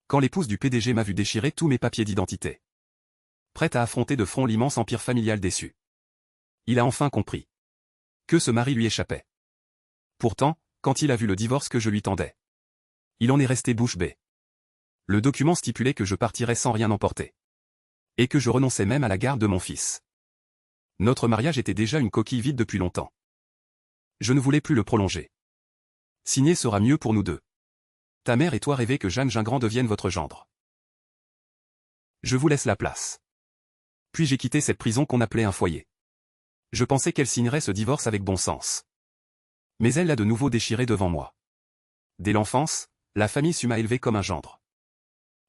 quand l'épouse du PDG m'a vu déchirer tous mes papiers d'identité. Prête à affronter de front l'immense empire familial déçu. Il a enfin compris que ce mari lui échappait. Pourtant, quand il a vu le divorce que je lui tendais, il en est resté bouche bée. Le document stipulait que je partirais sans rien emporter. Et que je renonçais même à la garde de mon fils. Notre mariage était déjà une coquille vide depuis longtemps. Je ne voulais plus le prolonger. Signer sera mieux pour nous deux. Ta mère et toi rêvez que Jeanne Gingran devienne votre gendre. Je vous laisse la place. Puis j'ai quitté cette prison qu'on appelait un foyer. Je pensais qu'elle signerait ce divorce avec bon sens. Mais elle l'a de nouveau déchiré devant moi. Dès l'enfance, la famille Su m'a élevé comme un gendre.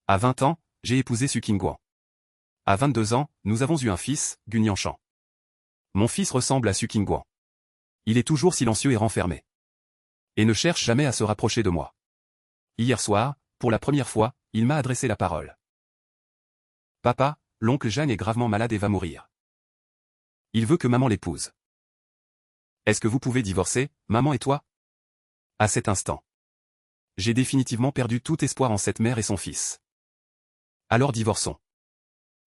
À 20 ans, j'ai épousé Su Qingguan. À 22 ans, nous avons eu un fils, Gun Yanshan. Mon fils ressemble à Su Qingguan. Il est toujours silencieux et renfermé. Et ne cherche jamais à se rapprocher de moi. Hier soir, pour la première fois, il m'a adressé la parole. Papa, l'oncle Jeanne est gravement malade et va mourir. Il veut que maman l'épouse. Est-ce que vous pouvez divorcer, maman et toi? À cet instant, j'ai définitivement perdu tout espoir en cette mère et son fils. Alors divorçons.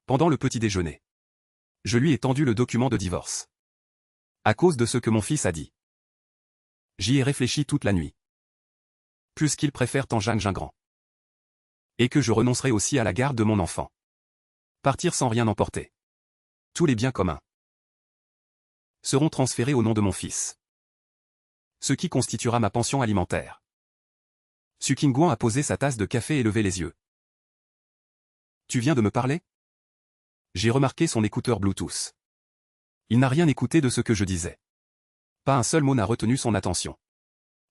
Pendant le petit déjeuner, je lui ai tendu le document de divorce. À cause de ce que mon fils a dit. J'y ai réfléchi toute la nuit. Puisqu'il préfère tant Jeanne Gingran. Et que je renoncerai aussi à la garde de mon enfant. Partir sans rien emporter. Tous les biens communs seront transférés au nom de mon fils. Ce qui constituera ma pension alimentaire. Su Qingguan a posé sa tasse de café et levé les yeux. Tu viens de me parler? J'ai remarqué son écouteur Bluetooth. Il n'a rien écouté de ce que je disais. Pas un seul mot n'a retenu son attention.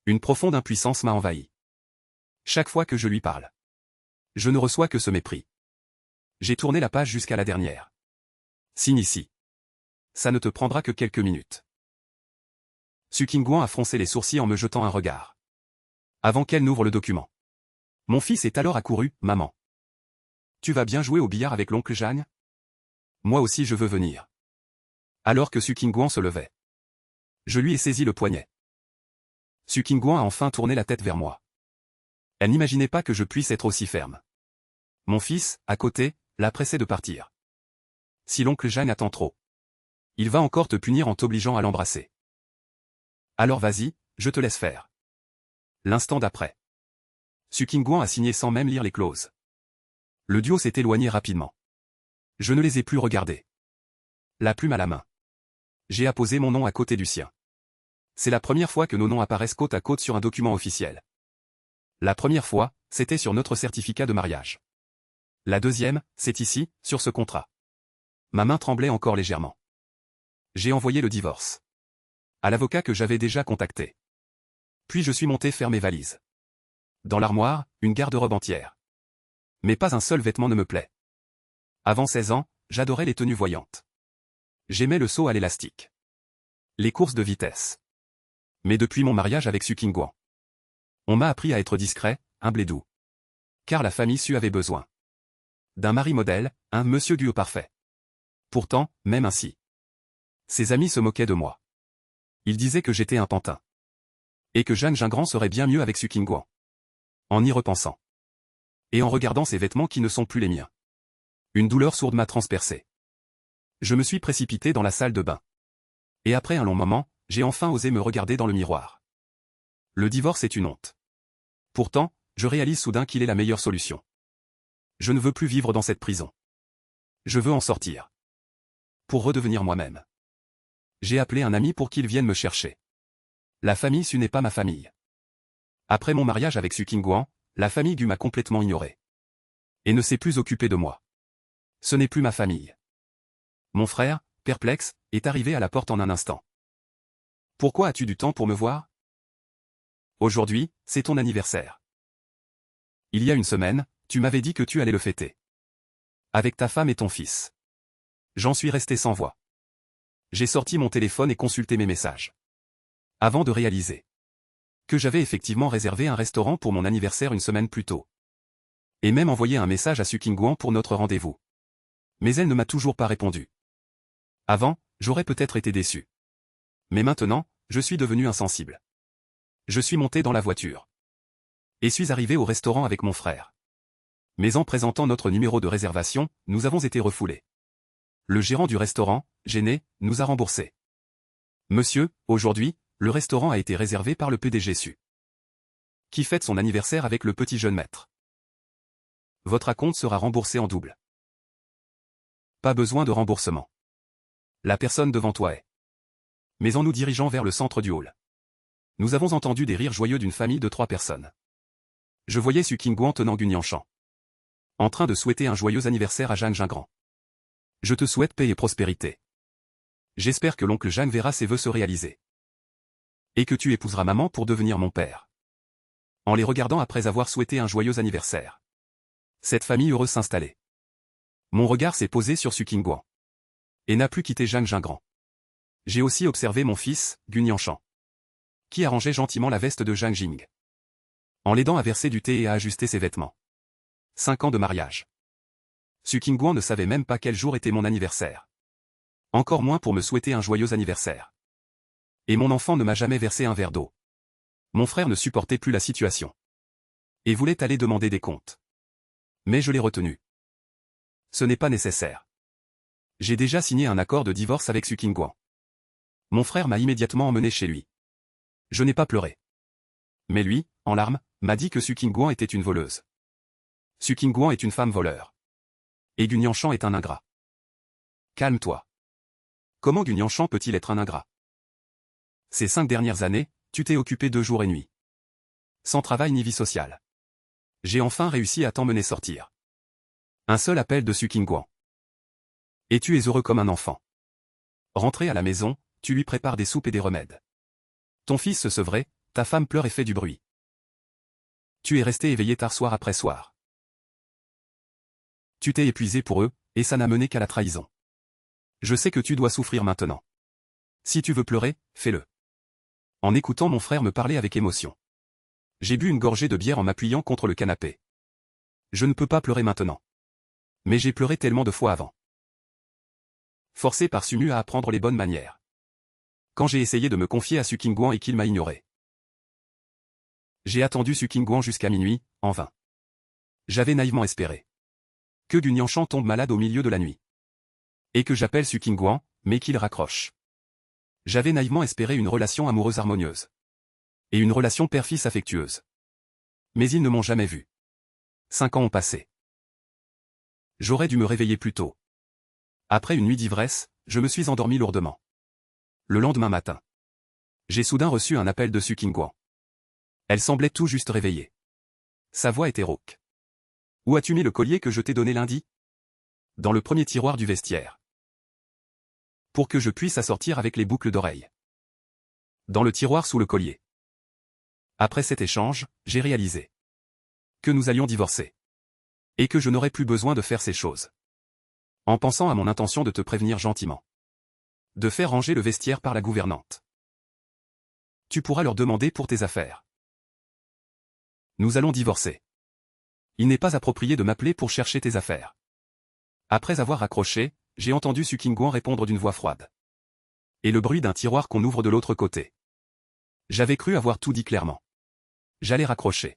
Une profonde impuissance m'a envahi. Chaque fois que je lui parle, je ne reçois que ce mépris. J'ai tourné la page jusqu'à la dernière. Signe ici. Ça ne te prendra que quelques minutes. Su Qingguan a froncé les sourcils en me jetant un regard. Avant qu'elle n'ouvre le document. Mon fils est alors accouru, maman. Tu vas bien jouer au billard avec l'oncle Jeanne? Moi aussi je veux venir. Alors que Su Qingguan se levait. Je lui ai saisi le poignet. Su Qingguan a enfin tourné la tête vers moi. Elle n'imaginait pas que je puisse être aussi ferme. Mon fils, à côté, l'a pressé de partir. Si l'oncle Jeanne attend trop, il va encore te punir en t'obligeant à l'embrasser. Alors vas-y, je te laisse faire. L'instant d'après. Su Qingguan a signé sans même lire les clauses. Le duo s'est éloigné rapidement. Je ne les ai plus regardés. La plume à la main. J'ai apposé mon nom à côté du sien. C'est la première fois que nos noms apparaissent côte à côte sur un document officiel. La première fois, c'était sur notre certificat de mariage. La deuxième, c'est ici, sur ce contrat. Ma main tremblait encore légèrement. J'ai envoyé le divorce. À l'avocat que j'avais déjà contacté. Puis je suis monté faire mes valises. Dans l'armoire, une garde-robe entière. Mais pas un seul vêtement ne me plaît. Avant 16 ans, j'adorais les tenues voyantes. J'aimais le saut à l'élastique. Les courses de vitesse. Mais depuis mon mariage avec Su Qingguan, on m'a appris à être discret, humble et doux. Car la famille Su avait besoin d'un mari modèle, un monsieur duo parfait. Pourtant, même ainsi, ses amis se moquaient de moi. Ils disaient que j'étais un pantin. Et que Jeanne Gingran serait bien mieux avec Su Qingguan. En y repensant. Et en regardant ces vêtements qui ne sont plus les miens. Une douleur sourde m'a transpercé. Je me suis précipité dans la salle de bain. Et après un long moment, j'ai enfin osé me regarder dans le miroir. Le divorce est une honte. Pourtant, je réalise soudain qu'il est la meilleure solution. Je ne veux plus vivre dans cette prison. Je veux en sortir. Pour redevenir moi-même. J'ai appelé un ami pour qu'il vienne me chercher. La famille Su n'est pas ma famille. Après mon mariage avec Su Qingguan, la famille Gu m'a complètement ignoré. Et ne s'est plus occupée de moi. Ce n'est plus ma famille. Mon frère, perplexe, est arrivé à la porte en un instant. Pourquoi as-tu du temps pour me voir? Aujourd'hui, c'est ton anniversaire. Il y a une semaine, tu m'avais dit que tu allais le fêter. Avec ta femme et ton fils. J'en suis resté sans voix. J'ai sorti mon téléphone et consulté mes messages. Avant de réaliser que j'avais effectivement réservé un restaurant pour mon anniversaire une semaine plus tôt. Et même envoyé un message à Su Qingguan pour notre rendez-vous. Mais elle ne m'a toujours pas répondu. Avant, j'aurais peut-être été déçu. Mais maintenant, je suis devenu insensible. Je suis monté dans la voiture. Et suis arrivé au restaurant avec mon frère. Mais en présentant notre numéro de réservation, nous avons été refoulés. Le gérant du restaurant, gêné, nous a remboursés. Monsieur, aujourd'hui, le restaurant a été réservé par le PDG Su, qui fête son anniversaire avec le petit jeune maître. Votre acompte sera remboursé en double. Pas besoin de remboursement. La personne devant toi est. Mais en nous dirigeant vers le centre du hall, nous avons entendu des rires joyeux d'une famille de 3 personnes. Je voyais Su Qingguan tenant Gunyanshan, en train de souhaiter un joyeux anniversaire à Zhang Jingran. Je te souhaite paix et prospérité. J'espère que l'oncle Zhang verra ses vœux se réaliser. Et que tu épouseras maman pour devenir mon père. En les regardant après avoir souhaité un joyeux anniversaire, cette famille heureuse s'installait. Mon regard s'est posé sur Su Qingguan. Et n'a plus quitté Zhang Jingran. J'ai aussi observé mon fils, Gunyanshan, qui arrangeait gentiment la veste de Zhang Jing, en l'aidant à verser du thé et à ajuster ses vêtements. 5 ans de mariage. Su Qingguan ne savait même pas quel jour était mon anniversaire. Encore moins pour me souhaiter un joyeux anniversaire. Et mon enfant ne m'a jamais versé un verre d'eau. Mon frère ne supportait plus la situation. Et voulait aller demander des comptes. Mais je l'ai retenu. Ce n'est pas nécessaire. J'ai déjà signé un accord de divorce avec Su Qingguan. Mon frère m'a immédiatement emmené chez lui. Je n'ai pas pleuré. Mais lui, en larmes, m'a dit que Su Qingguan était une voleuse. Su Qingguan est une femme voleur. Et Gunyanshan est un ingrat. Calme-toi. Comment Gunyanshan peut-il être un ingrat? Ces 5 dernières années, tu t'es occupé de jour et nuit. Sans travail ni vie sociale. J'ai enfin réussi à t'emmener sortir. Un seul appel de Su Qingguan. Et tu es heureux comme un enfant. Rentré à la maison, tu lui prépares des soupes et des remèdes. Ton fils se sevrait, ta femme pleure et fait du bruit. Tu es resté éveillé tard soir après soir. Tu t'es épuisé pour eux, et ça n'a mené qu'à la trahison. Je sais que tu dois souffrir maintenant. Si tu veux pleurer, fais-le. En écoutant mon frère me parler avec émotion, j'ai bu une gorgée de bière en m'appuyant contre le canapé. Je ne peux pas pleurer maintenant. Mais j'ai pleuré tellement de fois avant. Forcé par Sumu à apprendre les bonnes manières. Quand j'ai essayé de me confier à Su Qingguan et qu'il m'a ignoré. J'ai attendu Su Qingguan jusqu'à minuit, en vain. J'avais naïvement espéré que Gunyanshan tombe malade au milieu de la nuit. Et que j'appelle Su Qingguan, mais qu'il raccroche. J'avais naïvement espéré une relation amoureuse harmonieuse. Et une relation père-fils affectueuse. Mais ils ne m'ont jamais vu. 5 ans ont passé. J'aurais dû me réveiller plus tôt. Après une nuit d'ivresse, je me suis endormi lourdement. Le lendemain matin, j'ai soudain reçu un appel de Su Qingguan. Elle semblait tout juste réveillée. Sa voix était rauque. Où as-tu mis le collier que je t'ai donné lundi? Dans le premier tiroir du vestiaire. Pour que je puisse assortir avec les boucles d'oreilles. Dans le tiroir sous le collier. Après cet échange, j'ai réalisé que nous allions divorcer. Et que je n'aurais plus besoin de faire ces choses. En pensant à mon intention de te prévenir gentiment. De faire ranger le vestiaire par la gouvernante. Tu pourras leur demander pour tes affaires. Nous allons divorcer. Il n'est pas approprié de m'appeler pour chercher tes affaires. Après avoir raccroché, j'ai entendu Su Qingguan répondre d'une voix froide. Et le bruit d'un tiroir qu'on ouvre de l'autre côté. J'avais cru avoir tout dit clairement. J'allais raccrocher.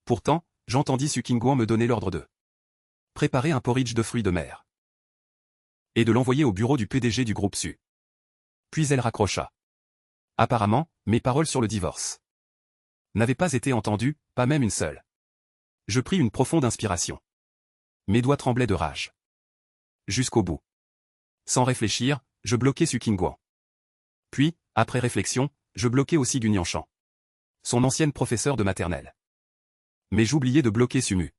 Pourtant, j'entendis Su Qingguan me donner l'ordre de préparer un porridge de fruits de mer. Et de l'envoyer au bureau du PDG du groupe Su. Puis elle raccrocha. Apparemment, mes paroles sur le divorce n'avaient pas été entendues, pas même une seule. Je pris une profonde inspiration. Mes doigts tremblaient de rage. Jusqu'au bout. Sans réfléchir, je bloquai Su Qingguan. Puis, après réflexion, je bloquai aussi Gunyanshan, son ancienne professeure de maternelle. Mais j'oubliais de bloquer Sumu.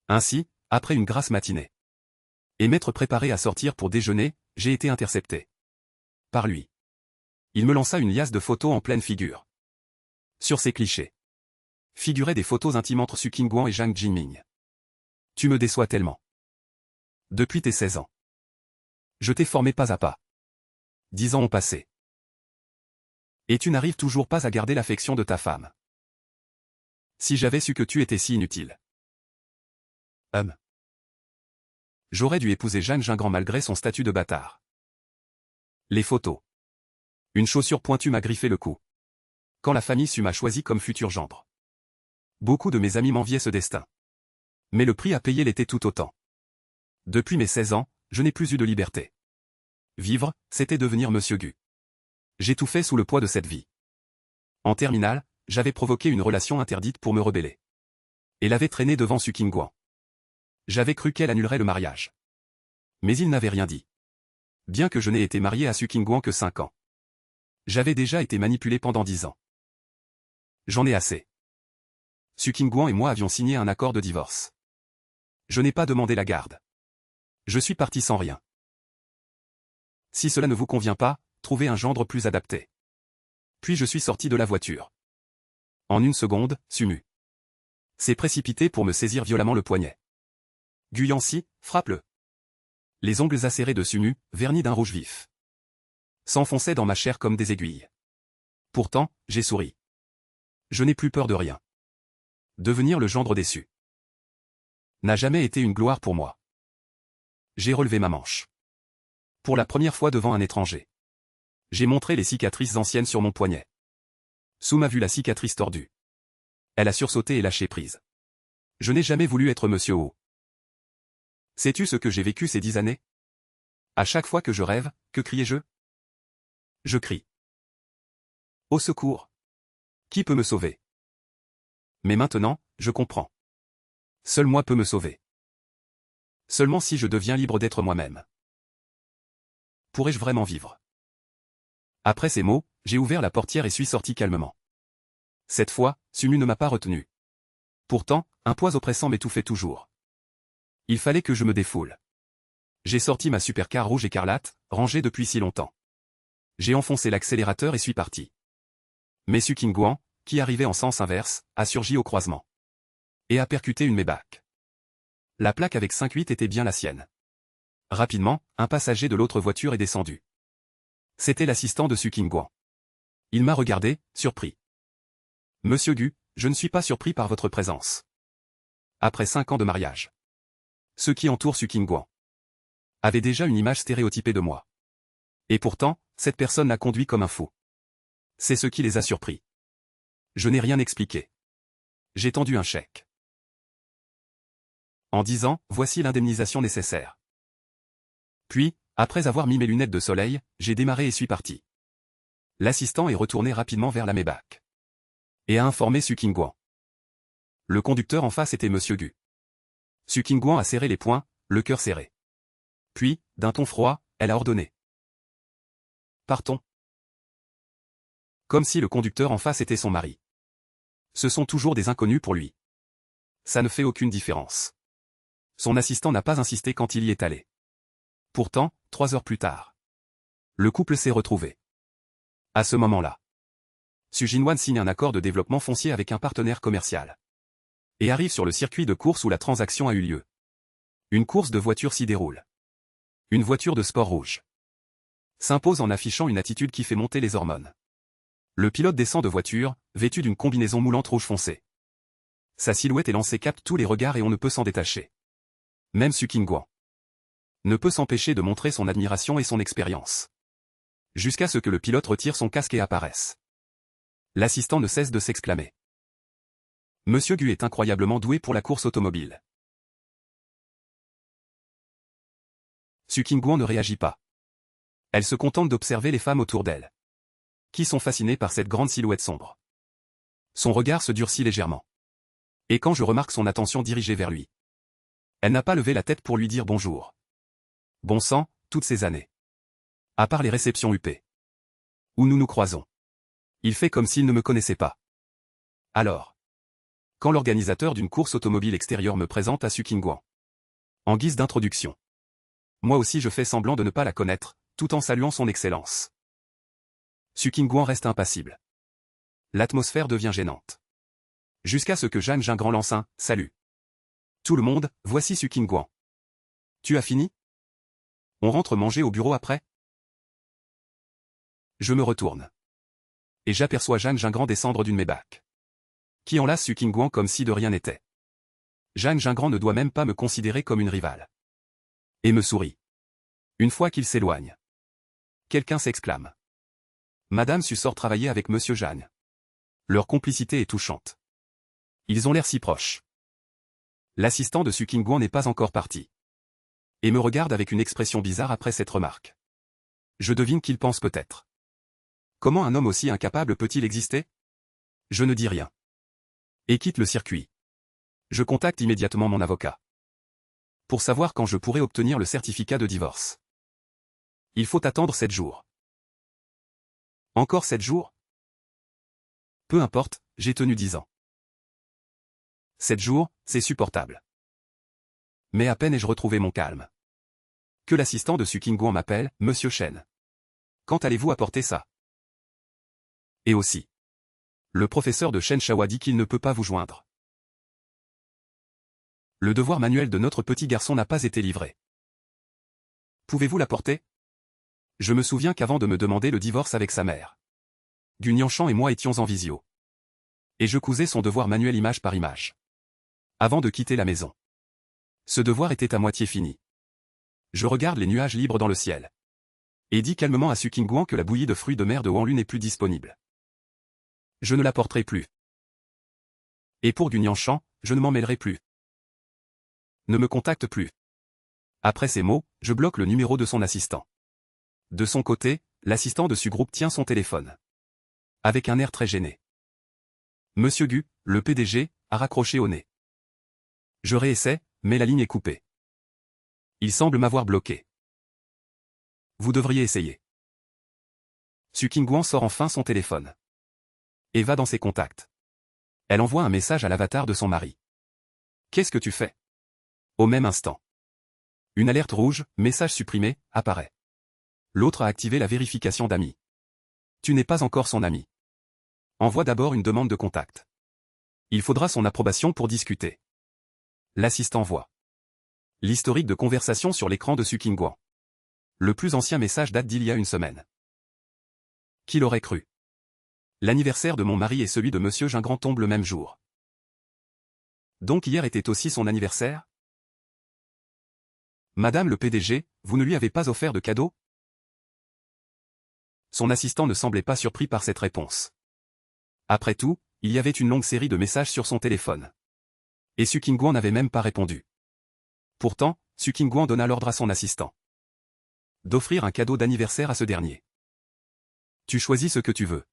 Ainsi, après une grasse matinée, et m'être préparé à sortir pour déjeuner, j'ai été intercepté par lui. Il me lança une liasse de photos en pleine figure. Sur ces clichés figuraient des photos intimes entre Su Qingguan et Zhang Jinming. Tu me déçois tellement. Depuis tes 16 ans. Je t'ai formé pas à pas. 10 ans ont passé. Et tu n'arrives toujours pas à garder l'affection de ta femme. Si j'avais su que tu étais si inutile. J'aurais dû épouser Zhang Jingran malgré son statut de bâtard. Les photos. Une chaussure pointue m'a griffé le cou. Quand la famille Su m'a choisi comme futur gendre. Beaucoup de mes amis m'enviaient ce destin. Mais le prix à payer l'était tout autant. Depuis mes 16 ans, je n'ai plus eu de liberté. Vivre, c'était devenir Monsieur Gu. J'étouffais sous le poids de cette vie. En terminale, j'avais provoqué une relation interdite pour me rebeller. Elle avait traîné devant Su Qingguan. J'avais cru qu'elle annulerait le mariage. Mais il n'avait rien dit. Bien que je n'ai été marié à Su Qingguan que 5 ans. J'avais déjà été manipulé pendant 10 ans. J'en ai assez. Su Qingguan et moi avions signé un accord de divorce. Je n'ai pas demandé la garde. Je suis parti sans rien. Si cela ne vous convient pas, trouvez un gendre plus adapté. Puis je suis sorti de la voiture. En une seconde, Sumu s'est précipité pour me saisir violemment le poignet. Guyancy, frappe-le. Les ongles acérés de Sumu, vernis d'un rouge vif, s'enfonçaient dans ma chair comme des aiguilles. Pourtant, j'ai souri. Je n'ai plus peur de rien. Devenir le gendre déçu n'a jamais été une gloire pour moi. J'ai relevé ma manche. Pour la première fois devant un étranger. J'ai montré les cicatrices anciennes sur mon poignet. Su m'a vu la cicatrice tordue. Elle a sursauté et lâché prise. Je n'ai jamais voulu être Monsieur O. Sais-tu ce que j'ai vécu ces 10 années? À chaque fois que je rêve, que criais-je? Je crie. Au secours! Qui peut me sauver? Mais maintenant, je comprends. Seul moi peux me sauver. Seulement si je deviens libre d'être moi-même. Pourrais-je vraiment vivre? Après ces mots, j'ai ouvert la portière et suis sorti calmement. Cette fois, Sumu ne m'a pas retenu. Pourtant, un poids oppressant m'étouffait toujours. Il fallait que je me défoule. J'ai sorti ma supercar rouge écarlate, rangée depuis si longtemps. J'ai enfoncé l'accélérateur et suis parti. Mais Su Qingguan, qui arrivait en sens inverse, a surgi au croisement. Et a percuté une Maybach. La plaque avec 5-8 était bien la sienne. Rapidement, un passager de l'autre voiture est descendu. C'était l'assistant de Su Qingguan. Il m'a regardé, surpris. Monsieur Gu, je ne suis pas surpris par votre présence. Après 5 ans de mariage. Ceux qui entourent Su Qingguan avaient déjà une image stéréotypée de moi. Et pourtant, cette personne l'a conduit comme un fou. C'est ce qui les a surpris. Je n'ai rien expliqué. J'ai tendu un chèque. En disant, voici l'indemnisation nécessaire. Puis, après avoir mis mes lunettes de soleil, j'ai démarré et suis parti. L'assistant est retourné rapidement vers la Maybach. Et a informé Su Qingguan. Le conducteur en face était Monsieur Gu. Su Qingguan a serré les poings, le cœur serré. Puis, d'un ton froid, elle a ordonné. Partons. Comme si le conducteur en face était son mari. Ce sont toujours des inconnus pour lui. Ça ne fait aucune différence. Son assistant n'a pas insisté quand il y est allé. Pourtant, 3 heures plus tard, le couple s'est retrouvé. À ce moment-là, Su Jinwan signe un accord de développement foncier avec un partenaire commercial. Et arrive sur le circuit de course où la transaction a eu lieu. Une course de voitures s'y déroule. Une voiture de sport rouge s'impose en affichant une attitude qui fait monter les hormones. Le pilote descend de voiture, vêtu d'une combinaison moulante rouge foncé. Sa silhouette élancée capte tous les regards et on ne peut s'en détacher. Même Su Qingguan ne peut s'empêcher de montrer son admiration et son expérience. Jusqu'à ce que le pilote retire son casque et apparaisse. L'assistant ne cesse de s'exclamer. Monsieur Gu est incroyablement doué pour la course automobile. Su Qingguan ne réagit pas. Elle se contente d'observer les femmes autour d'elle, qui sont fascinées par cette grande silhouette sombre. Son regard se durcit légèrement. Et quand je remarque son attention dirigée vers lui, elle n'a pas levé la tête pour lui dire bonjour. Bon sang, toutes ces années. À part les réceptions UP, où nous nous croisons. Il fait comme s'il ne me connaissait pas. Alors, quand l'organisateur d'une course automobile extérieure me présente à Su Qingguan, en guise d'introduction, moi aussi je fais semblant de ne pas la connaître, tout en saluant son excellence. Su Qingguan reste impassible. L'atmosphère devient gênante. Jusqu'à ce que Zhang Jingran lance un « Salut ». Tout le monde, voici Su Qingguan. Tu as fini? On rentre manger au bureau après? Je me retourne. Et j'aperçois Zhang Jingran descendre d'une Maybach, qui enlace Su Qingguan comme si de rien n'était. Zhang Jingran ne doit même pas me considérer comme une rivale. Et me sourit. Une fois qu'il s'éloigne, quelqu'un s'exclame. Madame Su sort travailler avec Monsieur Zhang. Leur complicité est touchante. Ils ont l'air si proches. L'assistant de Su Qingguan n'est pas encore parti. Et me regarde avec une expression bizarre après cette remarque. Je devine qu'il pense peut-être. Comment un homme aussi incapable peut-il exister? Je ne dis rien. Et quitte le circuit. Je contacte immédiatement mon avocat. Pour savoir quand je pourrai obtenir le certificat de divorce. Il faut attendre 7 jours. Encore 7 jours? Peu importe, j'ai tenu 10 ans. 7 jours, c'est supportable. Mais à peine ai-je retrouvé mon calme. Que l'assistant de Su Qingguan m'appelle, Monsieur Chen. Quand allez-vous apporter ça? Et aussi. Le professeur de Shen Shawa dit qu'il ne peut pas vous joindre. Le devoir manuel de notre petit garçon n'a pas été livré. Pouvez-vous l'apporter? Je me souviens qu'avant de me demander le divorce avec sa mère, Gu Nianshan et moi étions en visio. Et je cousais son devoir manuel image par image. Avant de quitter la maison. Ce devoir était à moitié fini. Je regarde les nuages libres dans le ciel. Et dis calmement à Su Qingguan que la bouillie de fruits de mer de Wanlu n'est plus disponible. Je ne la porterai plus. Et pour Gu Nianshan, je ne m'en mêlerai plus. Ne me contacte plus. Après ces mots, je bloque le numéro de son assistant. De son côté, l'assistant de Su Group tient son téléphone. Avec un air très gêné. Monsieur Gu, le PDG, a raccroché au nez. Je réessaie, mais la ligne est coupée. Il semble m'avoir bloqué. Vous devriez essayer. Su Qingguan sort enfin son téléphone. Et va dans ses contacts. Elle envoie un message à l'avatar de son mari. Qu'est-ce que tu fais? Au même instant. Une alerte rouge, message supprimé, apparaît. L'autre a activé la vérification d'amis. Tu n'es pas encore son ami. Envoie d'abord une demande de contact. Il faudra son approbation pour discuter. L'assistant voit l'historique de conversation sur l'écran de Su Qingguan. Le plus ancien message date d'il y a une semaine. Qui l'aurait cru? L'anniversaire de mon mari et celui de Monsieur Gingran tombent le même jour. Donc hier était aussi son anniversaire? Madame le PDG, vous ne lui avez pas offert de cadeau? Son assistant ne semblait pas surpris par cette réponse. Après tout, il y avait une longue série de messages sur son téléphone. Et Su Qingguan n'avait même pas répondu. Pourtant, Su Qingguan donna l'ordre à son assistant d'offrir un cadeau d'anniversaire à ce dernier. Tu choisis ce que tu veux.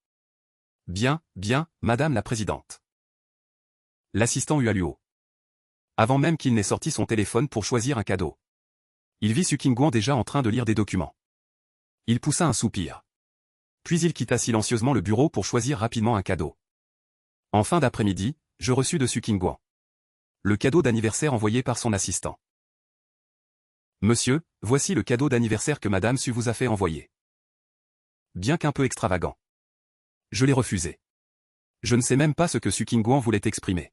Bien, bien, Madame la Présidente. L'assistant hua Luo. Avant même qu'il n'ait sorti son téléphone pour choisir un cadeau. Il vit Su Qingguan déjà en train de lire des documents. Il poussa un soupir. Puis il quitta silencieusement le bureau pour choisir rapidement un cadeau. En fin d'après-midi, je reçus de Su Qingguan le cadeau d'anniversaire envoyé par son assistant. Monsieur, voici le cadeau d'anniversaire que Madame Su vous a fait envoyer. Bien qu'un peu extravagant. Je l'ai refusé. Je ne sais même pas ce que Su Qingguan voulait exprimer.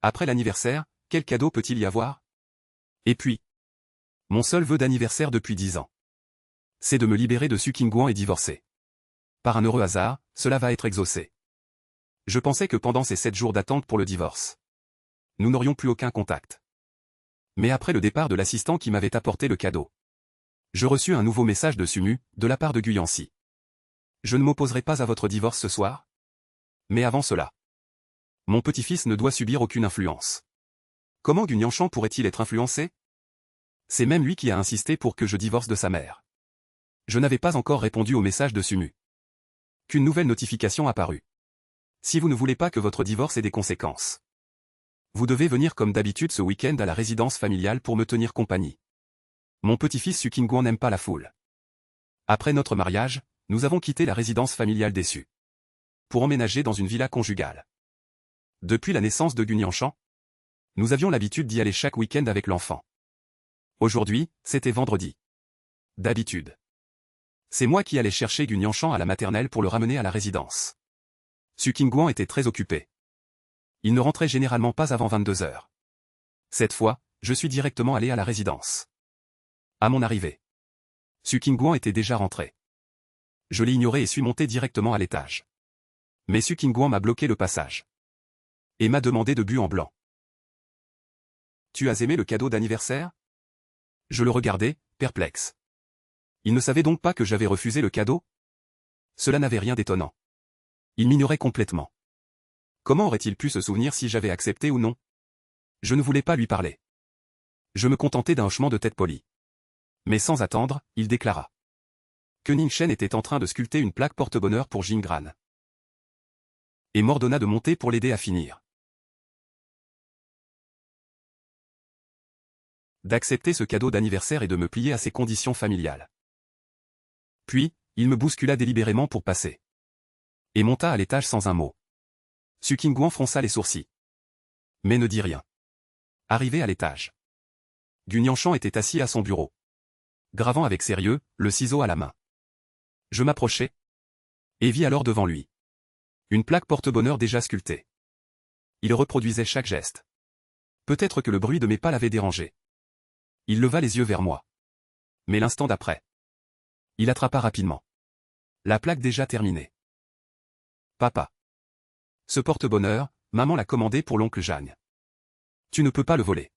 Après l'anniversaire, quel cadeau peut-il y avoir? Et puis, mon seul vœu d'anniversaire depuis 10 ans. C'est de me libérer de Su Qingguan et divorcer. Par un heureux hasard, cela va être exaucé. Je pensais que pendant ces 7 jours d'attente pour le divorce, nous n'aurions plus aucun contact. Mais après le départ de l'assistant qui m'avait apporté le cadeau, je reçus un nouveau message de Sumu, de la part de Guyancy. Je ne m'opposerai pas à votre divorce ce soir. Mais avant cela, mon petit-fils ne doit subir aucune influence. Comment Gu Nianshan pourrait-il être influencé? C'est même lui qui a insisté pour que je divorce de sa mère. Je n'avais pas encore répondu au message de Sumu. Qu'une nouvelle notification apparut. Si vous ne voulez pas que votre divorce ait des conséquences, vous devez venir comme d'habitude ce week-end à la résidence familiale pour me tenir compagnie. Mon petit-fils Su Qingguan n'aime pas la foule. Après notre mariage, nous avons quitté la résidence familiale déçue pour emménager dans une villa conjugale. Depuis la naissance de Gu Nianshan, nous avions l'habitude d'y aller chaque week-end avec l'enfant. Aujourd'hui, c'était vendredi. D'habitude, c'est moi qui allais chercher Gu Nianshan à la maternelle pour le ramener à la résidence. Su Qingguan était très occupé. Il ne rentrait généralement pas avant 22 heures. Cette fois, je suis directement allé à la résidence. À mon arrivée, Su Qingguan était déjà rentré. Je l'ai ignoré et suis monté directement à l'étage. Mais Su Qingguan m'a bloqué le passage. Et m'a demandé de but en blanc. Tu as aimé le cadeau d'anniversaire? Je le regardais, perplexe. Il ne savait donc pas que j'avais refusé le cadeau? Cela n'avait rien d'étonnant. Il m'ignorait complètement. Comment aurait-il pu se souvenir si j'avais accepté ou non? Je ne voulais pas lui parler. Je me contentais d'un hochement de tête poli. Mais sans attendre, il déclara que Ning Shen était en train de sculpter une plaque porte-bonheur pour Jing Gran. Et m'ordonna de monter pour l'aider à finir. D'accepter ce cadeau d'anniversaire et de me plier à ses conditions familiales. Puis, il me bouscula délibérément pour passer. Et monta à l'étage sans un mot. Su Qingguan fronça les sourcils. Mais ne dit rien. Arrivé à l'étage. Gu Nianshan était assis à son bureau. Gravant avec sérieux, le ciseau à la main. Je m'approchai. Et vis alors devant lui une plaque porte-bonheur déjà sculptée. Il reproduisait chaque geste. Peut-être que le bruit de mes pas l'avait dérangé. Il leva les yeux vers moi. Mais l'instant d'après, il attrapa rapidement la plaque déjà terminée. Papa. Ce porte-bonheur, maman l'a commandé pour l'oncle Jeanne. Tu ne peux pas le voler.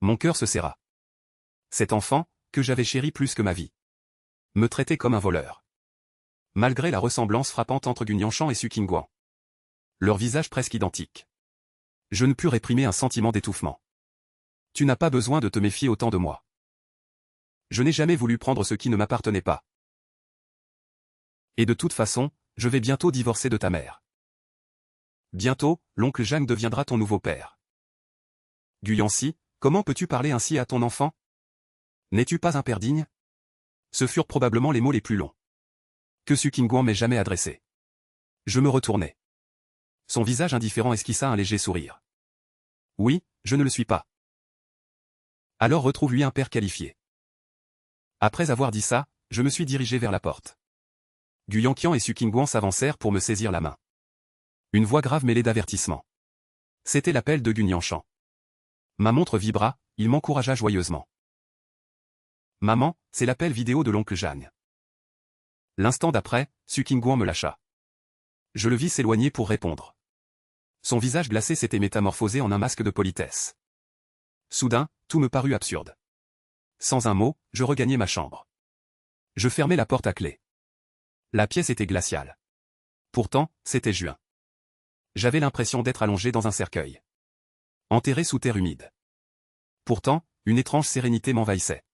Mon cœur se serra. Cet enfant, que j'avais chéri plus que ma vie, me traitait comme un voleur. Malgré la ressemblance frappante entre Gu Nianshan et Su Qingguan. Leurs visages presque identiques. Je ne pus réprimer un sentiment d'étouffement. Tu n'as pas besoin de te méfier autant de moi. Je n'ai jamais voulu prendre ce qui ne m'appartenait pas. Et de toute façon, je vais bientôt divorcer de ta mère. Bientôt, l'oncle Jeanne deviendra ton nouveau père. Gu Yanxi, comment peux-tu parler ainsi à ton enfant? N'es-tu pas un père digne? Ce furent probablement les mots les plus longs que Su Qingguan m'ait jamais adressés. Je me retournai. Son visage indifférent esquissa un léger sourire. Oui, je ne le suis pas. Alors retrouve-lui un père qualifié. Après avoir dit ça, je me suis dirigé vers la porte. Gu Yanqian et Su Qingguan s'avancèrent pour me saisir la main. Une voix grave mêlée d'avertissement. C'était l'appel de Gu Nianshan. Ma montre vibra, il m'encouragea joyeusement. Maman, c'est l'appel vidéo de l'oncle Jeanne. L'instant d'après, Su Qingguan me lâcha. Je le vis s'éloigner pour répondre. Son visage glacé s'était métamorphosé en un masque de politesse. Soudain, tout me parut absurde. Sans un mot, je regagnai ma chambre. Je fermai la porte à clé. La pièce était glaciale. Pourtant, c'était juin. J'avais l'impression d'être allongé dans un cercueil. Enterré sous terre humide. Pourtant, une étrange sérénité m'envahissait.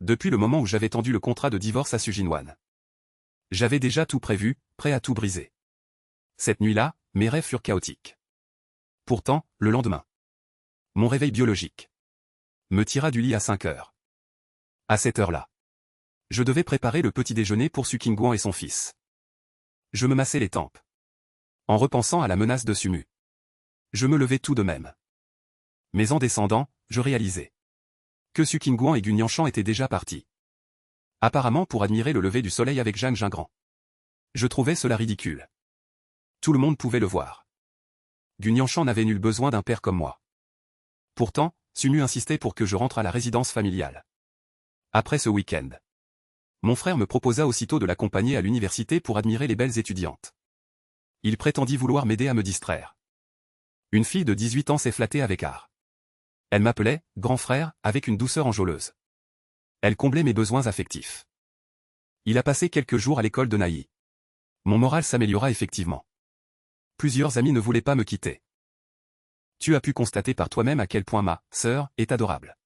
Depuis le moment où j'avais tendu le contrat de divorce à Su Jinwan. J'avais déjà tout prévu, prêt à tout briser. Cette nuit-là, mes rêves furent chaotiques. Pourtant, le lendemain, mon réveil biologique me tira du lit à 5 heures. À cette heure-là, je devais préparer le petit déjeuner pour Su Qingguan et son fils. Je me massai les tempes. En repensant à la menace de Sumu. Je me levai tout de même. Mais en descendant, je réalisai que Su Qingguan et Gu Nianshan étaient déjà partis. Apparemment pour admirer le lever du soleil avec Zhang Jingran. Je trouvais cela ridicule. Tout le monde pouvait le voir. Gu Nianshan n'avait nul besoin d'un père comme moi. Pourtant, Sumu insistait pour que je rentre à la résidence familiale. Après ce week-end, mon frère me proposa aussitôt de l'accompagner à l'université pour admirer les belles étudiantes. Il prétendit vouloir m'aider à me distraire. Une fille de 18 ans s'est flattée avec art. Elle m'appelait « grand frère » avec une douceur enjôleuse. Elle comblait mes besoins affectifs. Il a passé quelques jours à l'école de Naï. Mon moral s'améliora effectivement. Plusieurs amis ne voulaient pas me quitter. Tu as pu constater par toi-même à quel point ma sœur est adorable.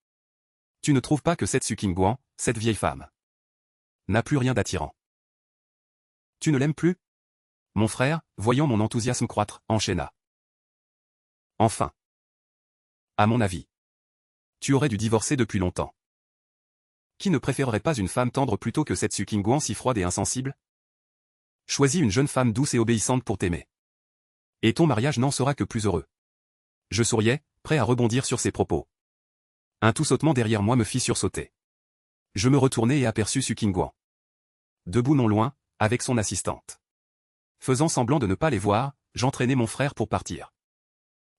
Tu ne trouves pas que cette Su Qingguan, cette vieille femme, n'a plus rien d'attirant. Tu ne l'aimes plus? Mon frère, voyant mon enthousiasme croître, enchaîna. Enfin. À mon avis, tu aurais dû divorcer depuis longtemps. Qui ne préférerait pas une femme tendre plutôt que cette Su Qingguan si froide et insensible? Choisis une jeune femme douce et obéissante pour t'aimer. Et ton mariage n'en sera que plus heureux. Je souriais, prêt à rebondir sur ses propos. Un tout sautement derrière moi me fit sursauter. Je me retournai et aperçus Su Qingguan. Debout non loin, avec son assistante. Faisant semblant de ne pas les voir, j'entraînai mon frère pour partir.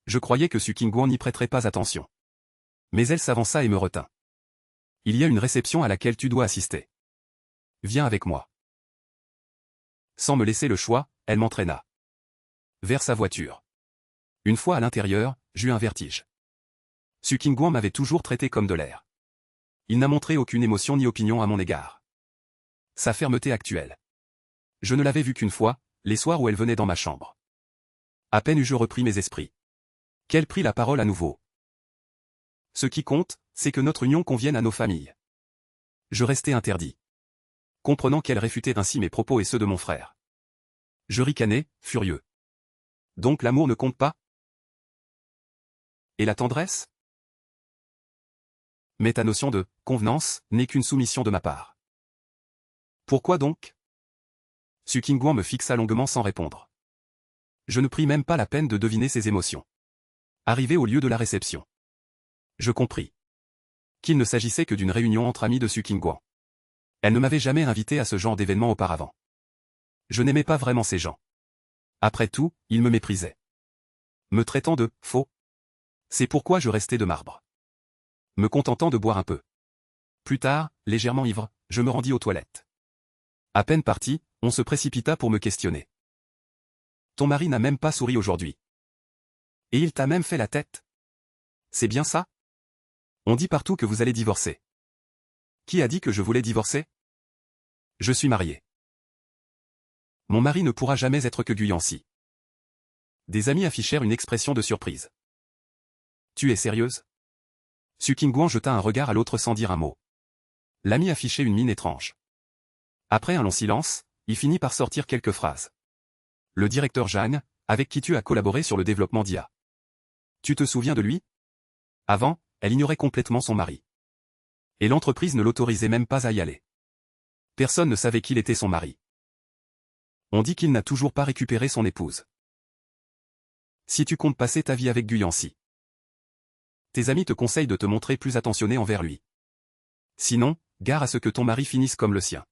Je croyais que Su Qingguan n'y prêterait pas attention. Mais elle s'avança et me retint. Il y a une réception à laquelle tu dois assister. Viens avec moi. Sans me laisser le choix, elle m'entraîna vers sa voiture. Une fois à l'intérieur, j'eus un vertige. Su Qingguan m'avait toujours traité comme de l'air. Il n'a montré aucune émotion ni opinion à mon égard. Sa fermeté actuelle. Je ne l'avais vue qu'une fois, les soirs où elle venait dans ma chambre. À peine eus-je repris mes esprits Qu'elle prit la parole à nouveau. Ce qui compte, c'est que notre union convienne à nos familles. Je restai interdit. Comprenant qu'elle réfutait ainsi mes propos et ceux de mon frère. Je ricanai, furieux. Donc l'amour ne compte pas? Et la tendresse? Mais ta notion de « convenance » n'est qu'une soumission de ma part. Pourquoi donc? Su Qingguan me fixa longuement sans répondre. Je ne pris même pas la peine de deviner ses émotions. Arrivé au lieu de la réception, je compris qu'il ne s'agissait que d'une réunion entre amis de Su Qingguan. Elle ne m'avait jamais invité à ce genre d'événement auparavant. Je n'aimais pas vraiment ces gens. Après tout, ils me méprisaient, me traitant de « faux ». C'est pourquoi je restais de marbre, me contentant de boire un peu. Plus tard, légèrement ivre, je me rendis aux toilettes. À peine parti, on se précipita pour me questionner. Ton mari n'a même pas souri aujourd'hui. Et il t'a même fait la tête. C'est bien ça? On dit partout que vous allez divorcer. Qui a dit que je voulais divorcer? Je suis marié. Mon mari ne pourra jamais être que Guyancy. Des amis affichèrent une expression de surprise. Tu es sérieuse? Su Qingguan jeta un regard à l'autre sans dire un mot. L'ami affichait une mine étrange. Après un long silence, il finit par sortir quelques phrases. Le directeur Zhang, avec qui tu as collaboré sur le développement d'IA. Tu te souviens de lui? Avant, elle ignorait complètement son mari. Et l'entreprise ne l'autorisait même pas à y aller. Personne ne savait qu'il était son mari. On dit qu'il n'a toujours pas récupéré son épouse. Si tu comptes passer ta vie avec Guyancy, tes amis te conseillent de te montrer plus attentionné envers lui. Sinon, gare à ce que ton mari finisse comme le sien.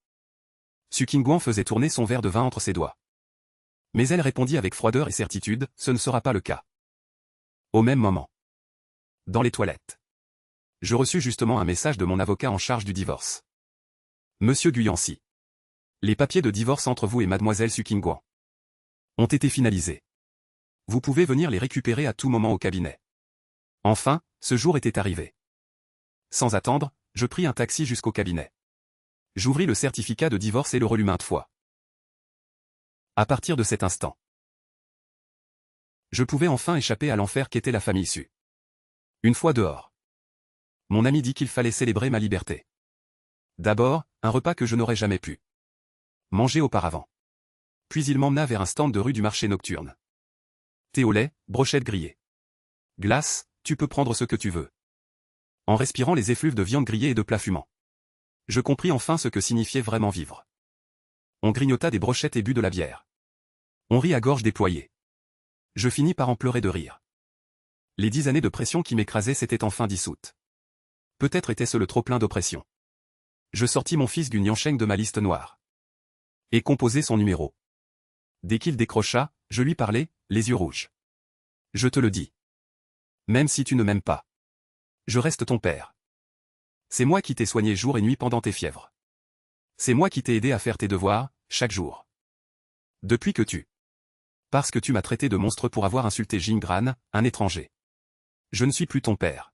Su Qingguan faisait tourner son verre de vin entre ses doigts. Mais elle répondit avec froideur et certitude, ce ne sera pas le cas. Au même moment, dans les toilettes, je reçus justement un message de mon avocat en charge du divorce. Monsieur Guyancy, les papiers de divorce entre vous et mademoiselle Su Qingguan ont été finalisés. Vous pouvez venir les récupérer à tout moment au cabinet. Enfin, ce jour était arrivé. Sans attendre, je pris un taxi jusqu'au cabinet. J'ouvris le certificat de divorce et le relus maintes fois. À partir de cet instant, je pouvais enfin échapper à l'enfer qu'était la famille Su. Une fois dehors, mon ami dit qu'il fallait célébrer ma liberté. D'abord, un repas que je n'aurais jamais pu manger auparavant. Puis il m'emmena vers un stand de rue du marché nocturne. Thé au lait, brochettes grillées. Glace, tu peux prendre ce que tu veux. En respirant les effluves de viande grillée et de plats fumants, je compris enfin ce que signifiait vraiment vivre. On grignota des brochettes et but de la bière. On rit à gorge déployée. Je finis par en pleurer de rire. Les 10 années de pression qui m'écrasaient s'étaient enfin dissoutes. Peut-être était-ce le trop-plein d'oppression. Je sortis mon fils Guyancheng de ma liste noire. Et composai son numéro. Dès qu'il décrocha, je lui parlais, les yeux rouges. Je te le dis. Même si tu ne m'aimes pas, je reste ton père. C'est moi qui t'ai soigné jour et nuit pendant tes fièvres. C'est moi qui t'ai aidé à faire tes devoirs, chaque jour. Depuis que tu... Parce que tu m'as traité de monstre pour avoir insulté Jingran, un étranger. Je ne suis plus ton père.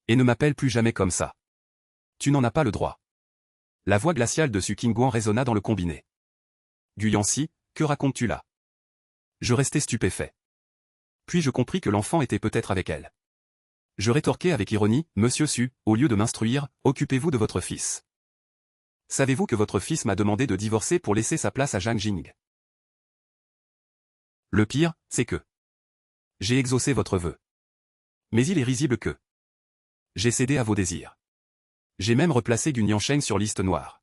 Et ne m'appelle plus jamais comme ça. Tu n'en as pas le droit. La voix glaciale de Su Qingguan résonna dans le combiné. Guyancy, que racontes-tu là? Je restai stupéfait. Puis je compris que l'enfant était peut-être avec elle. Je rétorquai avec ironie, Monsieur Su, au lieu de m'instruire, occupez-vous de votre fils. Savez-vous que votre fils m'a demandé de divorcer pour laisser sa place à Zhang Jing? Le pire, c'est que j'ai exaucé votre vœu. Mais il est risible que j'ai cédé à vos désirs. J'ai même replacé Guyancheng sur liste noire.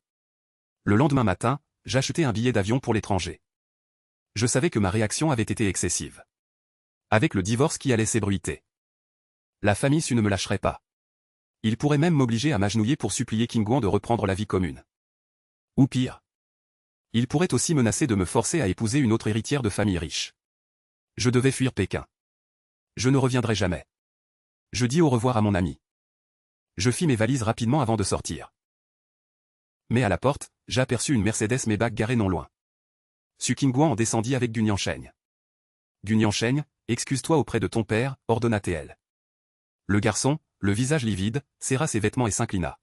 Le lendemain matin, j'achetai un billet d'avion pour l'étranger. Je savais que ma réaction avait été excessive. Avec le divorce qui allait s'ébruiter, la famille Su ne me lâcherait pas. Il pourrait même m'obliger à m'agenouiller pour supplier Qingguan de reprendre la vie commune. Ou pire, il pourrait aussi menacer de me forcer à épouser une autre héritière de famille riche. Je devais fuir Pékin. Je ne reviendrai jamais. Je dis au revoir à mon ami. Je fis mes valises rapidement avant de sortir. Mais à la porte, j'aperçus une Mercedes Maybach garée non loin. Su Qingguan en descendit avec Guyancheng. Guyancheng, excuse-toi auprès de ton père, ordonna-t-elle. Le garçon, le visage livide, serra ses vêtements et s'inclina.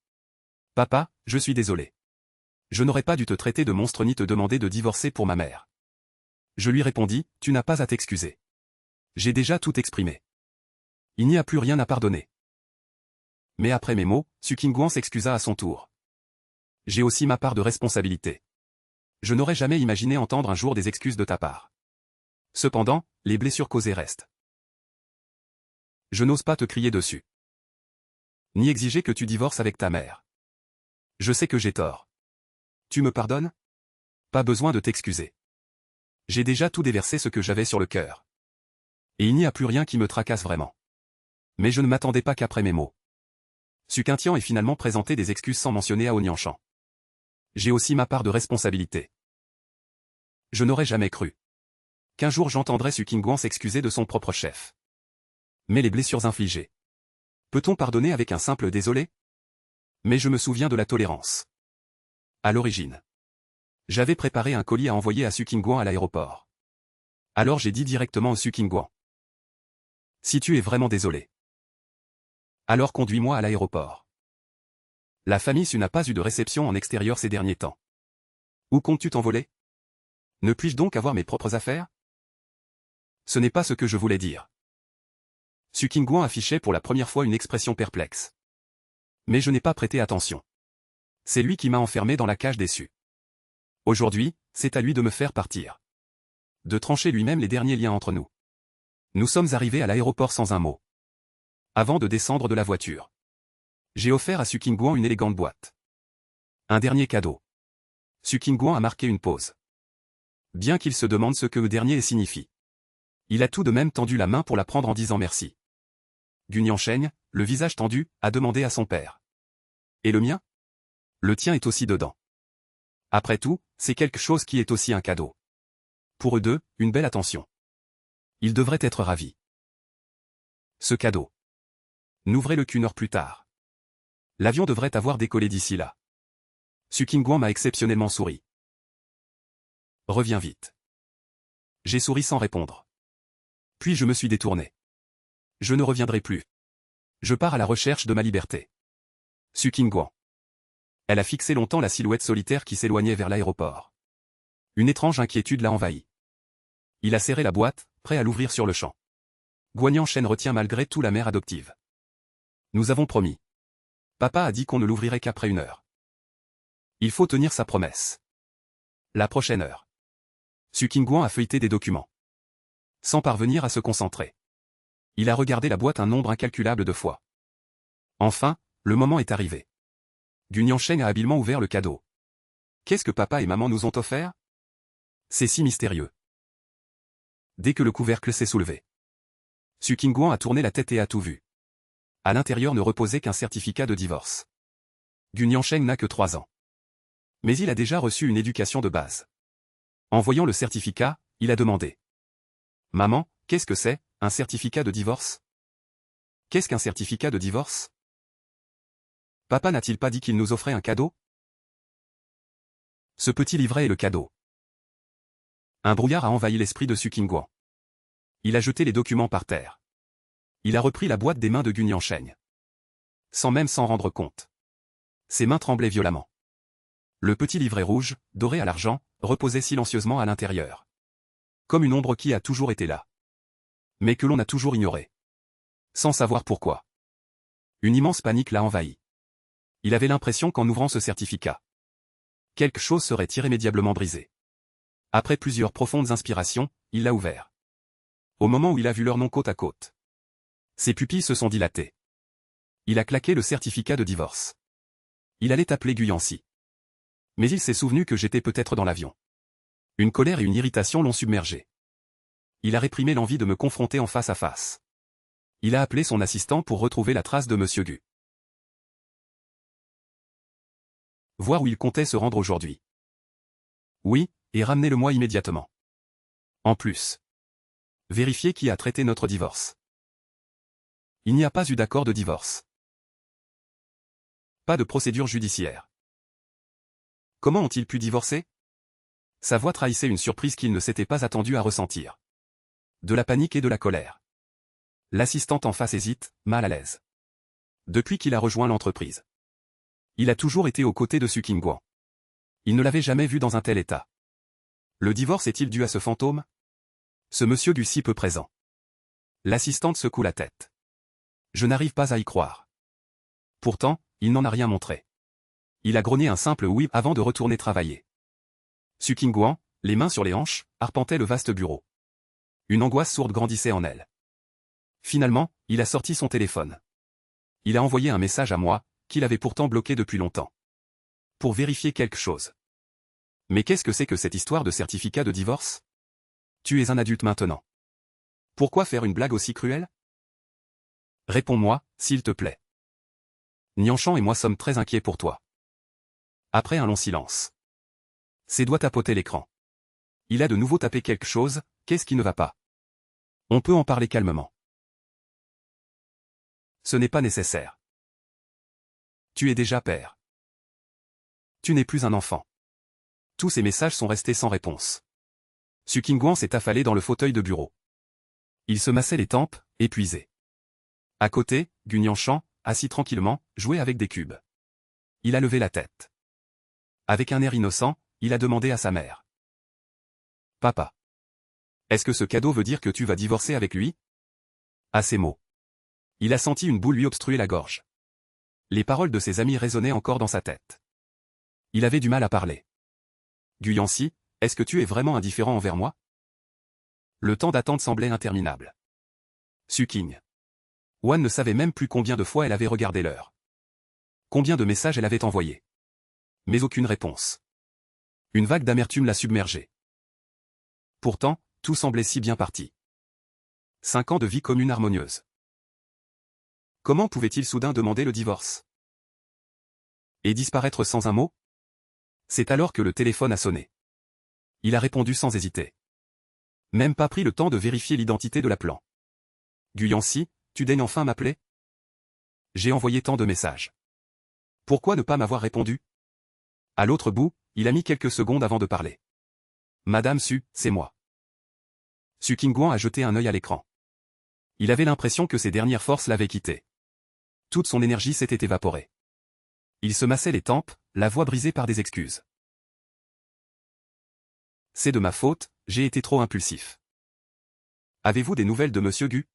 Papa, je suis désolé. Je n'aurais pas dû te traiter de monstre ni te demander de divorcer pour ma mère. Je lui répondis, tu n'as pas à t'excuser. J'ai déjà tout exprimé. Il n'y a plus rien à pardonner. Mais après mes mots, Su Qingguan s'excusa à son tour. J'ai aussi ma part de responsabilité. Je n'aurais jamais imaginé entendre un jour des excuses de ta part. Cependant, les blessures causées restent. Je n'ose pas te crier dessus. Ni exiger que tu divorces avec ta mère. Je sais que j'ai tort. Tu me pardonnes? Pas besoin de t'excuser. J'ai déjà tout déversé ce que j'avais sur le cœur. Et il n'y a plus rien qui me tracasse vraiment. Mais je ne m'attendais pas qu'après mes mots. Su Qingtian ait finalement présenté des excuses sans mentionner Hao Nianshan. J'ai aussi ma part de responsabilité. Je n'aurais jamais cru qu'un jour j'entendrais Su Qingguan s'excuser de son propre chef. Mais les blessures infligées. Peut-on pardonner avec un simple désolé? Mais je me souviens de la tolérance. À l'origine, j'avais préparé un colis à envoyer à Su Qingguan à l'aéroport. Alors j'ai dit directement au Su Qingguan. Si tu es vraiment désolé, alors conduis-moi à l'aéroport. La famille Su n'a pas eu de réception en extérieur ces derniers temps. Où comptes-tu t'envoler? Ne puis-je donc avoir mes propres affaires? Ce n'est pas ce que je voulais dire. Su Qingguan affichait pour la première fois une expression perplexe. Mais je n'ai pas prêté attention. C'est lui qui m'a enfermé dans la cage déçue. Aujourd'hui, c'est à lui de me faire partir. De trancher lui-même les derniers liens entre nous. Nous sommes arrivés à l'aéroport sans un mot. Avant de descendre de la voiture, j'ai offert à Su Qingguan une élégante boîte. Un dernier cadeau. Su Qingguan a marqué une pause. Bien qu'il se demande ce que le dernier signifie. Il a tout de même tendu la main pour la prendre en disant merci. Gu Niansheng, le visage tendu, a demandé à son père. Et le mien? Le tien est aussi dedans. Après tout, c'est quelque chose qui est aussi un cadeau. Pour eux deux, une belle attention. Ils devraient être ravis. Ce cadeau. N'ouvrez-le qu'une heure plus tard. L'avion devrait avoir décollé d'ici là. Su Qingguan m'a exceptionnellement souri. Reviens vite. J'ai souri sans répondre. Puis je me suis détourné. Je ne reviendrai plus. Je pars à la recherche de ma liberté. Su Qingguan. Elle a fixé longtemps la silhouette solitaire qui s'éloignait vers l'aéroport. Une étrange inquiétude l'a envahi. Il a serré la boîte, prêt à l'ouvrir sur le champ. Guan Niansheng retient malgré tout la mère adoptive. Nous avons promis. Papa a dit qu'on ne l'ouvrirait qu'après une heure. Il faut tenir sa promesse. La prochaine heure. Su Qingguan a feuilleté des documents. Sans parvenir à se concentrer. Il a regardé la boîte un nombre incalculable de fois. Enfin, le moment est arrivé. Gu Niansheng a habilement ouvert le cadeau. Qu'est-ce que papa et maman nous ont offert? C'est si mystérieux. Dès que le couvercle s'est soulevé, Su Qingguan a tourné la tête et a tout vu. À l'intérieur ne reposait qu'un certificat de divorce. Gu Niansheng n'a que 3 ans. Mais il a déjà reçu une éducation de base. En voyant le certificat, il a demandé. Maman, qu'est-ce que c'est, un certificat de divorce? Qu'est-ce qu'un certificat de divorce? Papa n'a-t-il pas dit qu'il nous offrait un cadeau? Ce petit livret est le cadeau. Un brouillard a envahi l'esprit de Su Qingguan. Il a jeté les documents par terre. Il a repris la boîte des mains de Gu Niansheng. Sans même s'en rendre compte. Ses mains tremblaient violemment. Le petit livret rouge, doré à l'argent, reposait silencieusement à l'intérieur. Comme une ombre qui a toujours été là. Mais que l'on a toujours ignorée. Sans savoir pourquoi. Une immense panique l'a envahi. Il avait l'impression qu'en ouvrant ce certificat, quelque chose serait irrémédiablement brisé. Après plusieurs profondes inspirations, il l'a ouvert. Au moment où il a vu leur nom côte à côte, ses pupilles se sont dilatées. Il a claqué le certificat de divorce. Il allait appeler Guyancy. Mais il s'est souvenu que j'étais peut-être dans l'avion. Une colère et une irritation l'ont submergé. Il a réprimé l'envie de me confronter en face à face. Il a appelé son assistant pour retrouver la trace de Monsieur Gu. Voir où il comptait se rendre aujourd'hui. Oui, et ramenez-le-moi immédiatement. En plus. Vérifiez qui a traité notre divorce. Il n'y a pas eu d'accord de divorce. Pas de procédure judiciaire. Comment ont-ils pu divorcer? Sa voix trahissait une surprise qu'il ne s'était pas attendu à ressentir. De la panique et de la colère. L'assistante en face hésite, mal à l'aise. Depuis qu'il a rejoint l'entreprise. Il a toujours été aux côtés de Su Qingguan. Il ne l'avait jamais vu dans un tel état. Le divorce est-il dû à ce fantôme? Ce monsieur Gu si peu présent. L'assistante secoue la tête. Je n'arrive pas à y croire. Pourtant, il n'en a rien montré. Il a grogné un simple oui avant de retourner travailler. Su Qingguan, les mains sur les hanches, arpentait le vaste bureau. Une angoisse sourde grandissait en elle. Finalement, il a sorti son téléphone. Il a envoyé un message à moi, qu'il avait pourtant bloqué depuis longtemps. Pour vérifier quelque chose. Mais qu'est-ce que c'est que cette histoire de certificat de divorce? Tu es un adulte maintenant. Pourquoi faire une blague aussi cruelle? Réponds-moi, s'il te plaît. Nianchan et moi sommes très inquiets pour toi. Après un long silence. Ses doigts tapotaient l'écran. Il a de nouveau tapé quelque chose, qu'est-ce qui ne va pas? On peut en parler calmement. Ce n'est pas nécessaire. Tu es déjà père. Tu n'es plus un enfant. Tous ces messages sont restés sans réponse. Su Qingguan s'est affalé dans le fauteuil de bureau. Il se massait les tempes, épuisé. À côté, Gu Nianchan, assis tranquillement, jouait avec des cubes. Il a levé la tête. Avec un air innocent, il a demandé à sa mère. « Papa. Est-ce que ce cadeau veut dire que tu vas divorcer avec lui ?» À ces mots. Il a senti une boule lui obstruer la gorge. Les paroles de ses amis résonnaient encore dans sa tête. Il avait du mal à parler. « Gu Yanxi, est-ce que tu es vraiment indifférent envers moi ?» Le temps d'attente semblait interminable. Su Qing. Wan ne savait même plus combien de fois elle avait regardé l'heure. Combien de messages elle avait envoyés. Mais aucune réponse. Une vague d'amertume l'a submergée. Pourtant, tout semblait si bien parti. 5 ans de vie commune harmonieuse. Comment pouvait-il soudain demander le divorce? Et disparaître sans un mot? C'est alors que le téléphone a sonné. Il a répondu sans hésiter. Même pas pris le temps de vérifier l'identité de l'appelant. Gu Yanxi, tu daignes enfin m'appeler? J'ai envoyé tant de messages. Pourquoi ne pas m'avoir répondu? À l'autre bout, il a mis quelques secondes avant de parler. Madame Su, c'est moi. Su Qingguan a jeté un œil à l'écran. Il avait l'impression que ses dernières forces l'avaient quitté. Toute son énergie s'était évaporée. Il se massait les tempes, la voix brisée par des excuses. C'est de ma faute, j'ai été trop impulsif. Avez-vous des nouvelles de Monsieur Gu?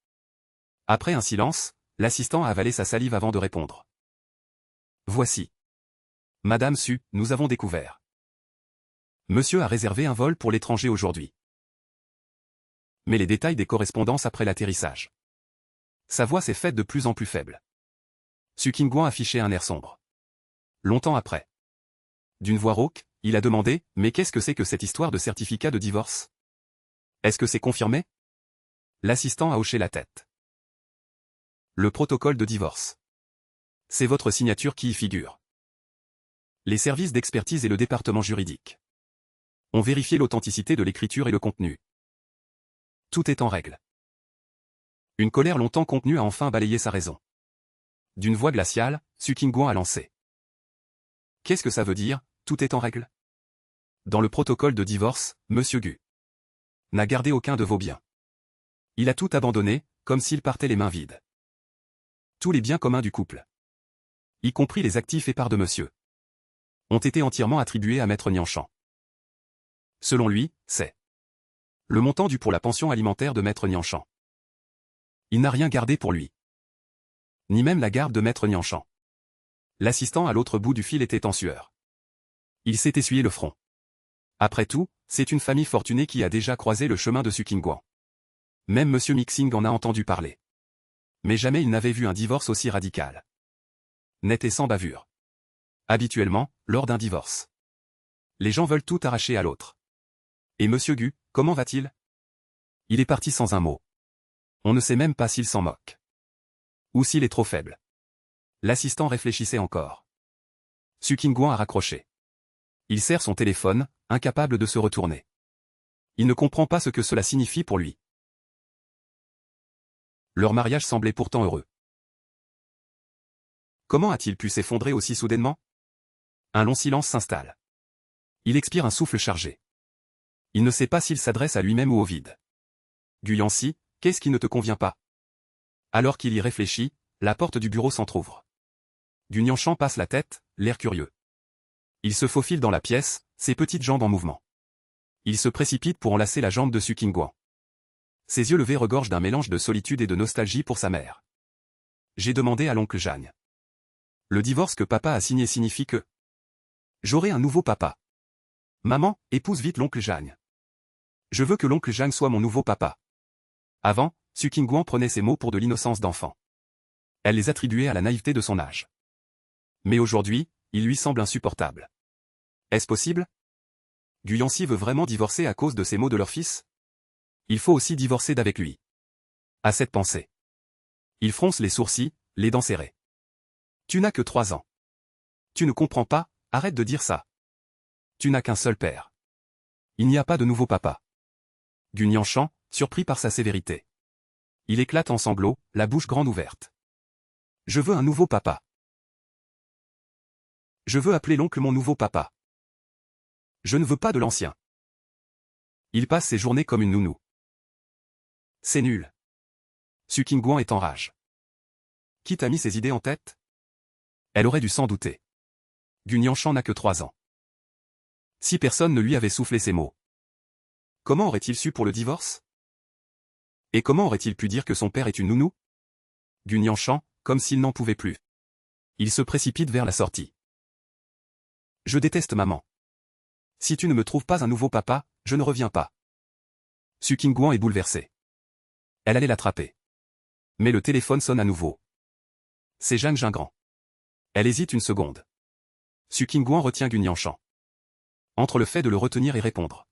Après un silence, l'assistant a avalé sa salive avant de répondre. Voici. Madame Su, nous avons découvert. Monsieur a réservé un vol pour l'étranger aujourd'hui. Mais les détails des correspondances après l'atterrissage. Sa voix s'est faite de plus en plus faible. Su Qingguan affichait un air sombre. Longtemps après. D'une voix rauque, il a demandé, mais qu'est-ce que c'est que cette histoire de certificat de divorce? Est-ce que c'est confirmé? L'assistant a hoché la tête. Le protocole de divorce. C'est votre signature qui y figure. Les services d'expertise et le département juridique ont vérifié l'authenticité de l'écriture et le contenu. Tout est en règle. Une colère longtemps contenue a enfin balayé sa raison. D'une voix glaciale, Su Qingguan a lancé. Qu'est-ce que ça veut dire, tout est en règle? Dans le protocole de divorce, Monsieur Gu n'a gardé aucun de vos biens. Il a tout abandonné, comme s'il partait les mains vides. Tous les biens communs du couple, y compris les actifs et parts de Monsieur, ont été entièrement attribués à Maître Nianchan. Selon lui, c'est le montant dû pour la pension alimentaire de Maître Nianchan. Il n'a rien gardé pour lui. Ni même la garde de Maître Nianchan. L'assistant à l'autre bout du fil était en sueur. Il s'est essuyé le front. Après tout, c'est une famille fortunée qui a déjà croisé le chemin de Su Qingguan. Même Monsieur Mixing en a entendu parler. Mais jamais il n'avait vu un divorce aussi radical. Net et sans bavure. Habituellement, lors d'un divorce, les gens veulent tout arracher à l'autre. Et Monsieur Gu, comment va-t-il? Il est parti sans un mot. On ne sait même pas s'il s'en moque. Ou s'il est trop faible. L'assistant réfléchissait encore. Su Qingguan a raccroché. Il serre son téléphone, incapable de se retourner. Il ne comprend pas ce que cela signifie pour lui. Leur mariage semblait pourtant heureux. Comment a-t-il pu s'effondrer aussi soudainement? Un long silence s'installe. Il expire un souffle chargé. Il ne sait pas s'il s'adresse à lui-même ou au vide. Gu Yanxi, qu'est-ce qui ne te convient pas? Alors qu'il y réfléchit, la porte du bureau s'entr'ouvre. Gu Nianchan passe la tête, l'air curieux. Il se faufile dans la pièce, ses petites jambes en mouvement. Il se précipite pour enlacer la jambe de Su Qingguan. Ses yeux levés regorgent d'un mélange de solitude et de nostalgie pour sa mère. J'ai demandé à l'oncle Jagne. Le divorce que papa a signé signifie que j'aurai un nouveau papa. Maman, épouse vite l'oncle Jagne. Je veux que l'oncle Jagne soit mon nouveau papa. Avant, Su Qingguan prenait ces mots pour de l'innocence d'enfant. Elle les attribuait à la naïveté de son âge. Mais aujourd'hui, il lui semble insupportable. Est-ce possible? Guyancy veut vraiment divorcer à cause de ces mots de leur fils? Il faut aussi divorcer d'avec lui. À cette pensée, il fronce les sourcils, les dents serrées. Tu n'as que 3 ans. Tu ne comprends pas, arrête de dire ça. Tu n'as qu'un seul père. Il n'y a pas de nouveau papa. Gu Nianshan, surpris par sa sévérité. Il éclate en sanglots, la bouche grande ouverte. Je veux un nouveau papa. Je veux appeler l'oncle mon nouveau papa. Je ne veux pas de l'ancien. Il passe ses journées comme une nounou. C'est nul. Su Qingguan est en rage. Qui t'a mis ces idées en tête? Elle aurait dû s'en douter. Gu Nianshan n'a que 3 ans. Si personne ne lui avait soufflé ces mots. Comment aurait-il su pour le divorce? Et comment aurait-il pu dire que son père est une nounou? Gu Nianshan, comme s'il n'en pouvait plus. Il se précipite vers la sortie. Je déteste maman. Si tu ne me trouves pas un nouveau papa, je ne reviens pas. Su Qingguan est bouleversé. Elle allait l'attraper. Mais le téléphone sonne à nouveau. C'est Zhang Jingran. Elle hésite une seconde. Su Qingguan retient Gu Nianshan. Entre le fait de le retenir et répondre.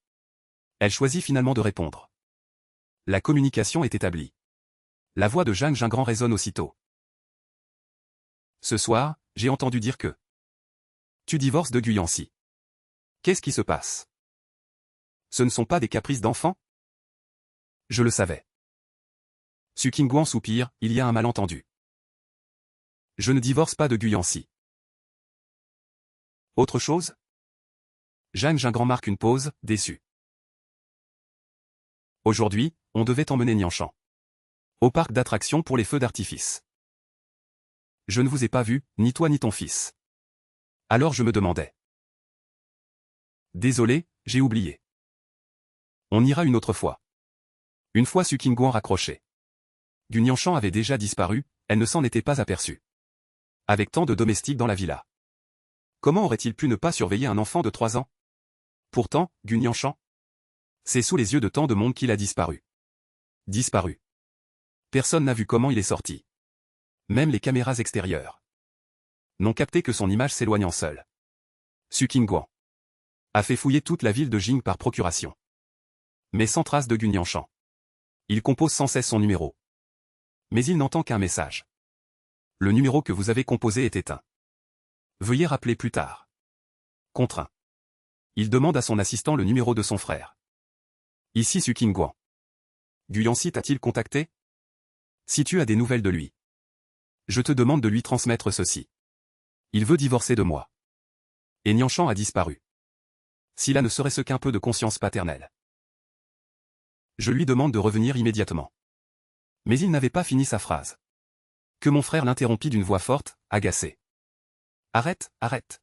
Elle choisit finalement de répondre. La communication est établie. La voix de Zhang Jingran résonne aussitôt. Ce soir, j'ai entendu dire que tu divorces de Guyancy. Qu'est-ce qui se passe? Ce ne sont pas des caprices d'enfant? Je le savais. Su Qingguan soupire, il y a un malentendu. Je ne divorce pas de Guyancy. Autre chose? Zhang Jingran marque une pause, déçu. Aujourd'hui, on devait emmener Nianshan au parc d'attractions pour les feux d'artifice. Je ne vous ai pas vu, ni toi ni ton fils. Alors je me demandais. Désolé, j'ai oublié. On ira une autre fois. Une fois Su Qingguan raccroché. Gu Nianshan avait déjà disparu, elle ne s'en était pas aperçue. Avec tant de domestiques dans la villa. Comment aurait-il pu ne pas surveiller un enfant de 3 ans? Pourtant, Gu Nianshan, c'est sous les yeux de tant de monde qu'il a disparu. Disparu. Personne n'a vu comment il est sorti. Même les caméras extérieures n'ont capté que son image s'éloignant seule. Su Qingguan a fait fouiller toute la ville de Jing par procuration. Mais sans trace de Gu Nianshan. Il compose sans cesse son numéro. Mais il n'entend qu'un message. Le numéro que vous avez composé est éteint. Veuillez rappeler plus tard. Contraint. Il demande à son assistant le numéro de son frère. Ici Su Qingguan. Guyancy t'a-t-il contacté? Si tu as des nouvelles de lui. Je te demande de lui transmettre ceci. Il veut divorcer de moi. Et Nianshan a disparu. Cela ne serait-ce qu'un peu de conscience paternelle. Je lui demande de revenir immédiatement. Mais il n'avait pas fini sa phrase. Que mon frère l'interrompit d'une voix forte, agacée. Arrête, arrête.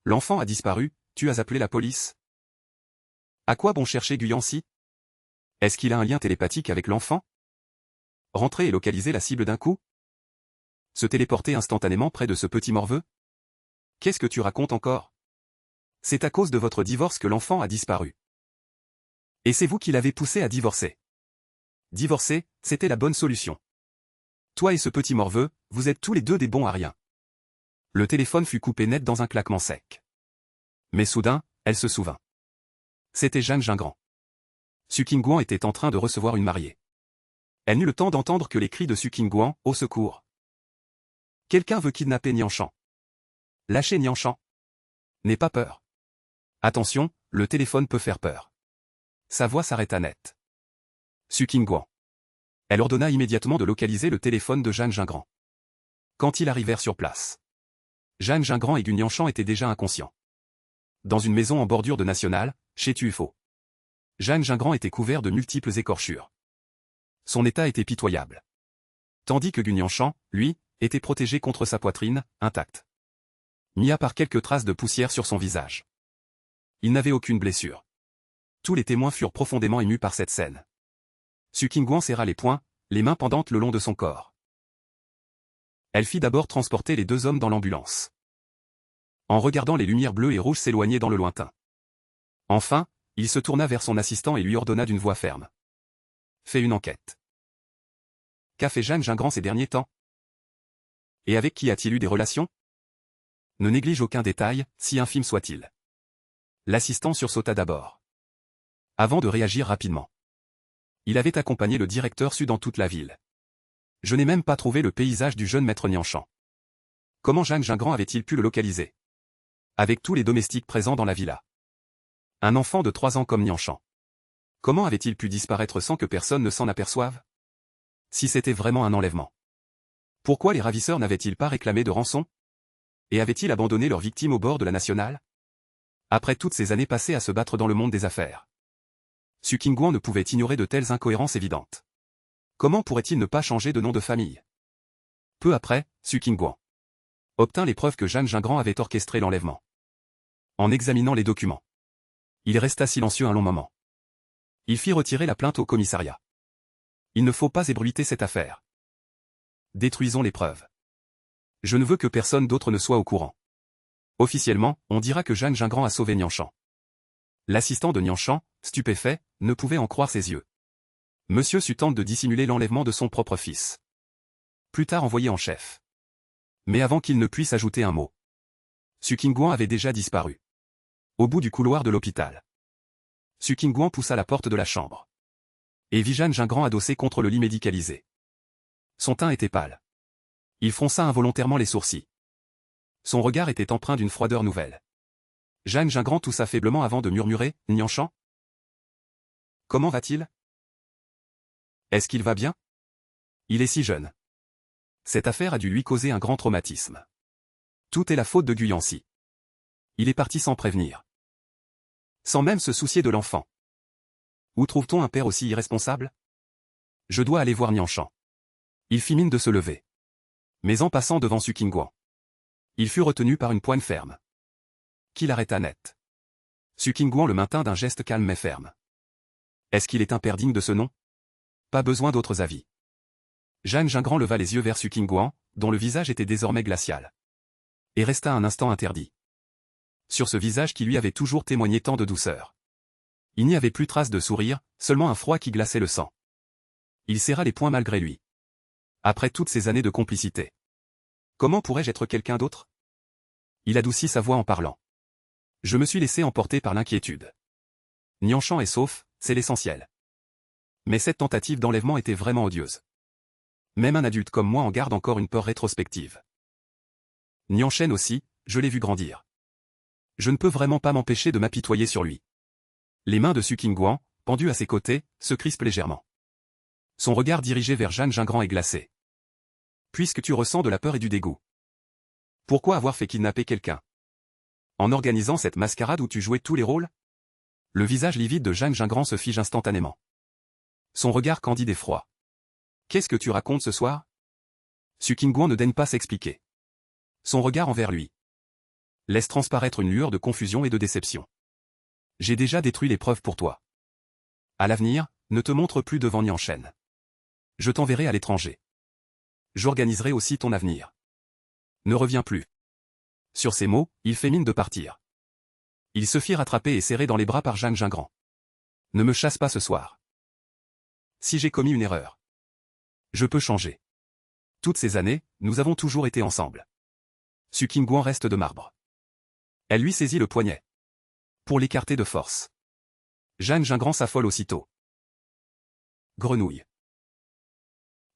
L'enfant a disparu, tu as appelé la police? À quoi bon chercher Guyancy? Est-ce qu'il a un lien télépathique avec l'enfant? Rentrer et localiser la cible d'un coup? Se téléporter instantanément près de ce petit morveux? Qu'est-ce que tu racontes encore? C'est à cause de votre divorce que l'enfant a disparu. Et c'est vous qui l'avez poussé à divorcer. Divorcer, c'était la bonne solution. Toi et ce petit morveux, vous êtes tous les deux des bons à rien. Le téléphone fut coupé net dans un claquement sec. Mais soudain, elle se souvint. C'était Zhang Jingran. Su Qingguan était en train de recevoir une mariée. Elle n'eut le temps d'entendre que les cris de Su Qingguan, au secours. Quelqu'un veut kidnapper Nianshan. Lâchez Nianshan. N'aie pas peur. Attention, le téléphone peut faire peur. Sa voix s'arrêta net. Su Qingguan. Elle ordonna immédiatement de localiser le téléphone de Zhang Jingran. Quand ils arrivèrent sur place, Zhang Jingran et Gu Nianshan étaient déjà inconscients. Dans une maison en bordure de National, chez Tuifo. Zhang Jingran était couvert de multiples écorchures. Son état était pitoyable. Tandis que Gu Nianshan, lui, était protégé contre sa poitrine, intacte. Mis à part quelques traces de poussière sur son visage. Il n'avait aucune blessure. Tous les témoins furent profondément émus par cette scène. Su Qingguan serra les poings, les mains pendantes le long de son corps. Elle fit d'abord transporter les deux hommes dans l'ambulance. En regardant les lumières bleues et rouges s'éloigner dans le lointain. Enfin, il se tourna vers son assistant et lui ordonna d'une voix ferme. Fais une enquête. Qu'a fait Jeanne Gingran ces derniers temps? Et avec qui a-t-il eu des relations? Ne néglige aucun détail, si infime soit-il. L'assistant sursauta d'abord. Avant de réagir rapidement. Il avait accompagné le directeur su dans toute la ville. Je n'ai même pas trouvé le paysage du jeune maître Nianchan. Comment Jeanne Gingran avait-il pu le localiser? Avec tous les domestiques présents dans la villa. Un enfant de 3 ans comme Nianchan. Comment avait-il pu disparaître sans que personne ne s'en aperçoive? Si c'était vraiment un enlèvement. Pourquoi les ravisseurs n'avaient-ils pas réclamé de rançon? Et avaient-ils abandonné leurs victimes au bord de la nationale? Après toutes ces années passées à se battre dans le monde des affaires. Su Qingguan ne pouvait ignorer de telles incohérences évidentes. Comment pourrait-il ne pas changer de nom de famille? Peu après, Su Qingguan obtint les preuves que Jeanne Gingran avait orchestré l'enlèvement. En examinant les documents. Il resta silencieux un long moment. Il fit retirer la plainte au commissariat. Il ne faut pas ébruiter cette affaire. Détruisons les preuves. Je ne veux que personne d'autre ne soit au courant. Officiellement, on dira que Jeanne Gingran a sauvé Nianchan. L'assistant de Nianchan, stupéfait, ne pouvait en croire ses yeux. Monsieur Su tente de dissimuler l'enlèvement de son propre fils. Plus tard envoyé en chef. Mais avant qu'il ne puisse ajouter un mot. Su Qingguan avait déjà disparu. Au bout du couloir de l'hôpital. Su Qingguan poussa la porte de la chambre. Et vit Jeanne Gingran adossée contre le lit médicalisé. Son teint était pâle. Il fronça involontairement les sourcils. Son regard était empreint d'une froideur nouvelle. Jeanne Gingran toussa faiblement avant de murmurer « Nianchan ? Comment va-t-il ? Est-ce qu'il va bien ? Il est si jeune. » Cette affaire a dû lui causer un grand traumatisme. Tout est la faute de Guyancy. Il est parti sans prévenir. Sans même se soucier de l'enfant. Où trouve-t-on un père aussi irresponsable? Je dois aller voir Nianchan. Il fit mine de se lever. Mais en passant devant Su Qingguan. Il fut retenu par une poigne ferme. Qui l'arrêta net. Su Qingguan le maintint d'un geste calme mais ferme. Est-ce qu'il est un père digne de ce nom? Pas besoin d'autres avis. Jeanne Gingran leva les yeux vers Su Qingguan, dont le visage était désormais glacial. Et resta un instant interdit. Sur ce visage qui lui avait toujours témoigné tant de douceur. Il n'y avait plus trace de sourire, seulement un froid qui glaçait le sang. Il serra les poings malgré lui. Après toutes ces années de complicité. Comment pourrais-je être quelqu'un d'autre? Il adoucit sa voix en parlant. Je me suis laissé emporter par l'inquiétude. Nianchan est sauf, c'est l'essentiel. Mais cette tentative d'enlèvement était vraiment odieuse. Même un adulte comme moi en garde encore une peur rétrospective. Nianchan aussi, je l'ai vu grandir. Je ne peux vraiment pas m'empêcher de m'apitoyer sur lui. Les mains de Su Qingguan, pendues à ses côtés, se crispent légèrement. Son regard dirigé vers Jeanne Gingran est glacé. Puisque tu ressens de la peur et du dégoût. Pourquoi avoir fait kidnapper quelqu'un? En organisant cette mascarade où tu jouais tous les rôles? Le visage livide de Jeanne Gingran se fige instantanément. Son regard candide et froid. Qu'est-ce que tu racontes ce soir? Su Qingguan ne daigne pas s'expliquer. Son regard envers lui laisse transparaître une lueur de confusion et de déception. J'ai déjà détruit les preuves pour toi. À l'avenir, ne te montre plus devant Nianchan. Je t'enverrai à l'étranger. J'organiserai aussi ton avenir. Ne reviens plus. Sur ces mots, il fait mine de partir. Il se fit rattraper et serrer dans les bras par Jeanne Gingran. Ne me chasse pas ce soir. Si j'ai commis une erreur. Je peux changer. Toutes ces années, nous avons toujours été ensemble. Su Qingguan reste de marbre. Elle lui saisit le poignet. Pour l'écarter de force. Jeanne Gingran s'affole aussitôt. Grenouille.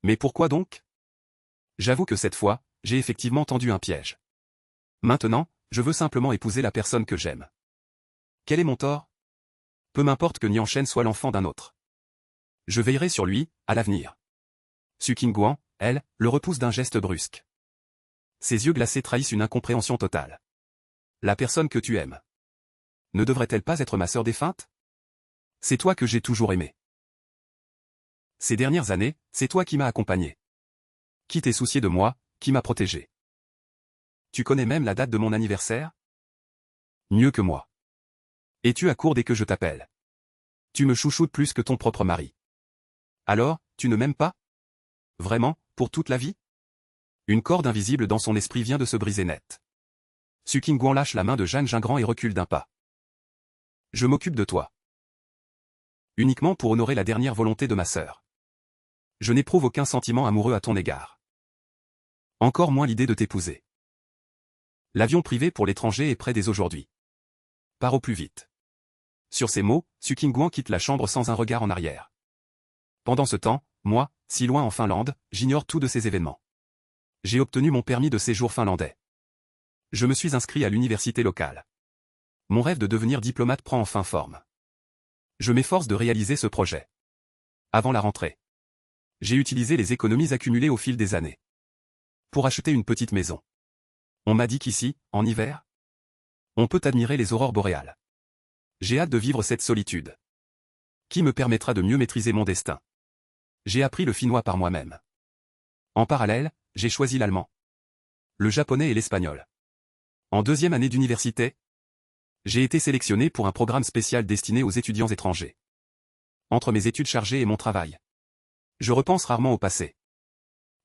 Mais pourquoi donc? J'avoue que cette fois, j'ai effectivement tendu un piège. Maintenant, je veux simplement épouser la personne que j'aime. Quel est mon tort? Peu m'importe que Nianchan soit l'enfant d'un autre. Je veillerai sur lui, à l'avenir. Su Qingguan, elle, le repousse d'un geste brusque. Ses yeux glacés trahissent une incompréhension totale. La personne que tu aimes. Ne devrait-elle pas être ma sœur défunte? C'est toi que j'ai toujours aimé. Ces dernières années, c'est toi qui m'as accompagné. Qui t'es soucié de moi, qui m'a protégé. Tu connais même la date de mon anniversaire? Mieux que moi. Et tu accours dès que je t'appelle. Tu me chouchoutes plus que ton propre mari. Alors, tu ne m'aimes pas? Vraiment, pour toute la vie? Une corde invisible dans son esprit vient de se briser net. Su Qingguan lâche la main de Jeanne Gingran et recule d'un pas. Je m'occupe de toi. Uniquement pour honorer la dernière volonté de ma sœur. Je n'éprouve aucun sentiment amoureux à ton égard. Encore moins l'idée de t'épouser. L'avion privé pour l'étranger est prêt dès aujourd'hui. Pars au plus vite. Sur ces mots, Su Qingguan quitte la chambre sans un regard en arrière. Pendant ce temps, moi, si loin en Finlande, j'ignore tout de ces événements. J'ai obtenu mon permis de séjour finlandais. Je me suis inscrit à l'université locale. Mon rêve de devenir diplomate prend enfin forme. Je m'efforce de réaliser ce projet. Avant la rentrée, j'ai utilisé les économies accumulées au fil des années pour acheter une petite maison. On m'a dit qu'ici, en hiver, on peut admirer les aurores boréales. J'ai hâte de vivre cette solitude, qui me permettra de mieux maîtriser mon destin. J'ai appris le finnois par moi-même. En parallèle, j'ai choisi l'allemand, le japonais et l'espagnol. En deuxième année d'université, j'ai été sélectionné pour un programme spécial destiné aux étudiants étrangers. Entre mes études chargées et mon travail, je repense rarement au passé.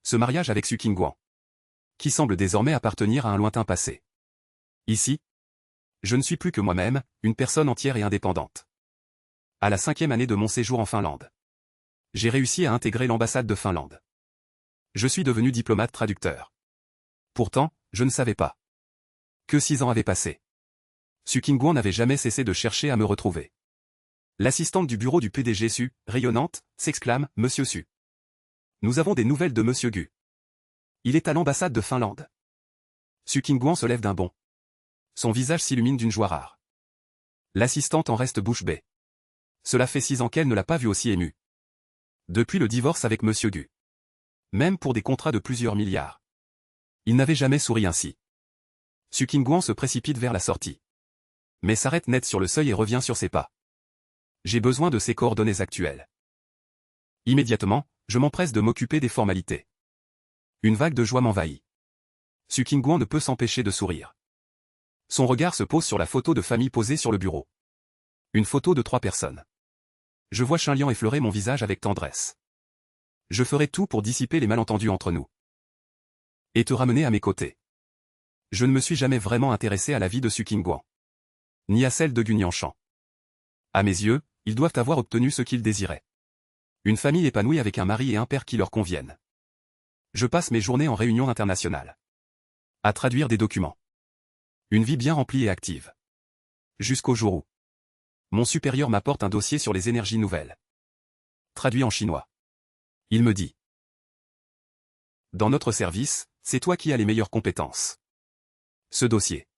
Ce mariage avec Su Qingguan, qui semble désormais appartenir à un lointain passé. Ici, je ne suis plus que moi-même, une personne entière et indépendante. À la 5e année de mon séjour en Finlande, j'ai réussi à intégrer l'ambassade de Finlande. Je suis devenu diplomate traducteur. Pourtant, je ne savais pas que 6 ans avaient passé. Su Qingguan n'avait jamais cessé de chercher à me retrouver. L'assistante du bureau du PDG Su, rayonnante, s'exclame « Monsieur Su. Nous avons des nouvelles de Monsieur Gu. Il est à l'ambassade de Finlande. » Su Qingguan se lève d'un bond. Son visage s'illumine d'une joie rare. L'assistante en reste bouche bée. Cela fait 6 ans qu'elle ne l'a pas vu aussi ému. Depuis le divorce avec Monsieur Gu. Même pour des contrats de plusieurs milliards. Il n'avait jamais souri ainsi. Su Qingguan se précipite vers la sortie. Mais s'arrête net sur le seuil et revient sur ses pas. J'ai besoin de ses coordonnées actuelles. Immédiatement, je m'empresse de m'occuper des formalités. Une vague de joie m'envahit. Su Qingguan ne peut s'empêcher de sourire. Son regard se pose sur la photo de famille posée sur le bureau. Une photo de 3 personnes. Je vois Shinliang effleurer mon visage avec tendresse. Je ferai tout pour dissiper les malentendus entre nous. Et te ramener à mes côtés. Je ne me suis jamais vraiment intéressé à la vie de Su Qingguan. Ni à celle de Gu Nianshan. À mes yeux, ils doivent avoir obtenu ce qu'ils désiraient. Une famille épanouie avec un mari et un père qui leur conviennent. Je passe mes journées en réunion internationale. À traduire des documents. Une vie bien remplie et active. Jusqu'au jour où mon supérieur m'apporte un dossier sur les énergies nouvelles. Traduit en chinois. Il me dit. Dans notre service, c'est toi qui as les meilleures compétences. Ce dossier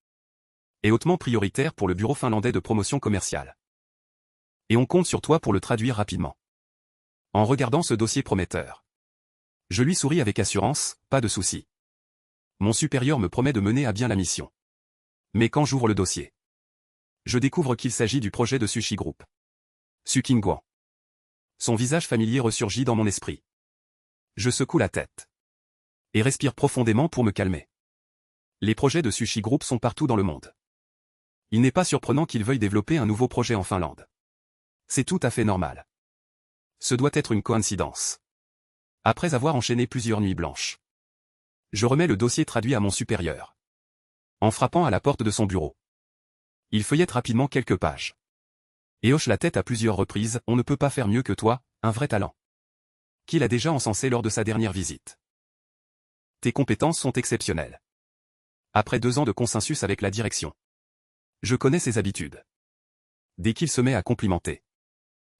est hautement prioritaire pour le bureau finlandais de promotion commerciale. Et on compte sur toi pour le traduire rapidement. En regardant ce dossier prometteur, je lui souris avec assurance, pas de souci. Mon supérieur me promet de mener à bien la mission. Mais quand j'ouvre le dossier, je découvre qu'il s'agit du projet de Sushi Group. Su Qingguan. Son visage familier ressurgit dans mon esprit. Je secoue la tête. Et respire profondément pour me calmer. Les projets de Sushi Group sont partout dans le monde. Il n'est pas surprenant qu'ils veuillent développer un nouveau projet en Finlande. C'est tout à fait normal. Ce doit être une coïncidence. Après avoir enchaîné plusieurs nuits blanches, je remets le dossier traduit à mon supérieur. En frappant à la porte de son bureau. Il feuillette rapidement quelques pages. Et hoche la tête à plusieurs reprises, on ne peut pas faire mieux que toi, un vrai talent. Qu'il a déjà encensé lors de sa dernière visite. Tes compétences sont exceptionnelles. Après 2 ans de consensus avec la direction. Je connais ses habitudes. Dès qu'il se met à complimenter.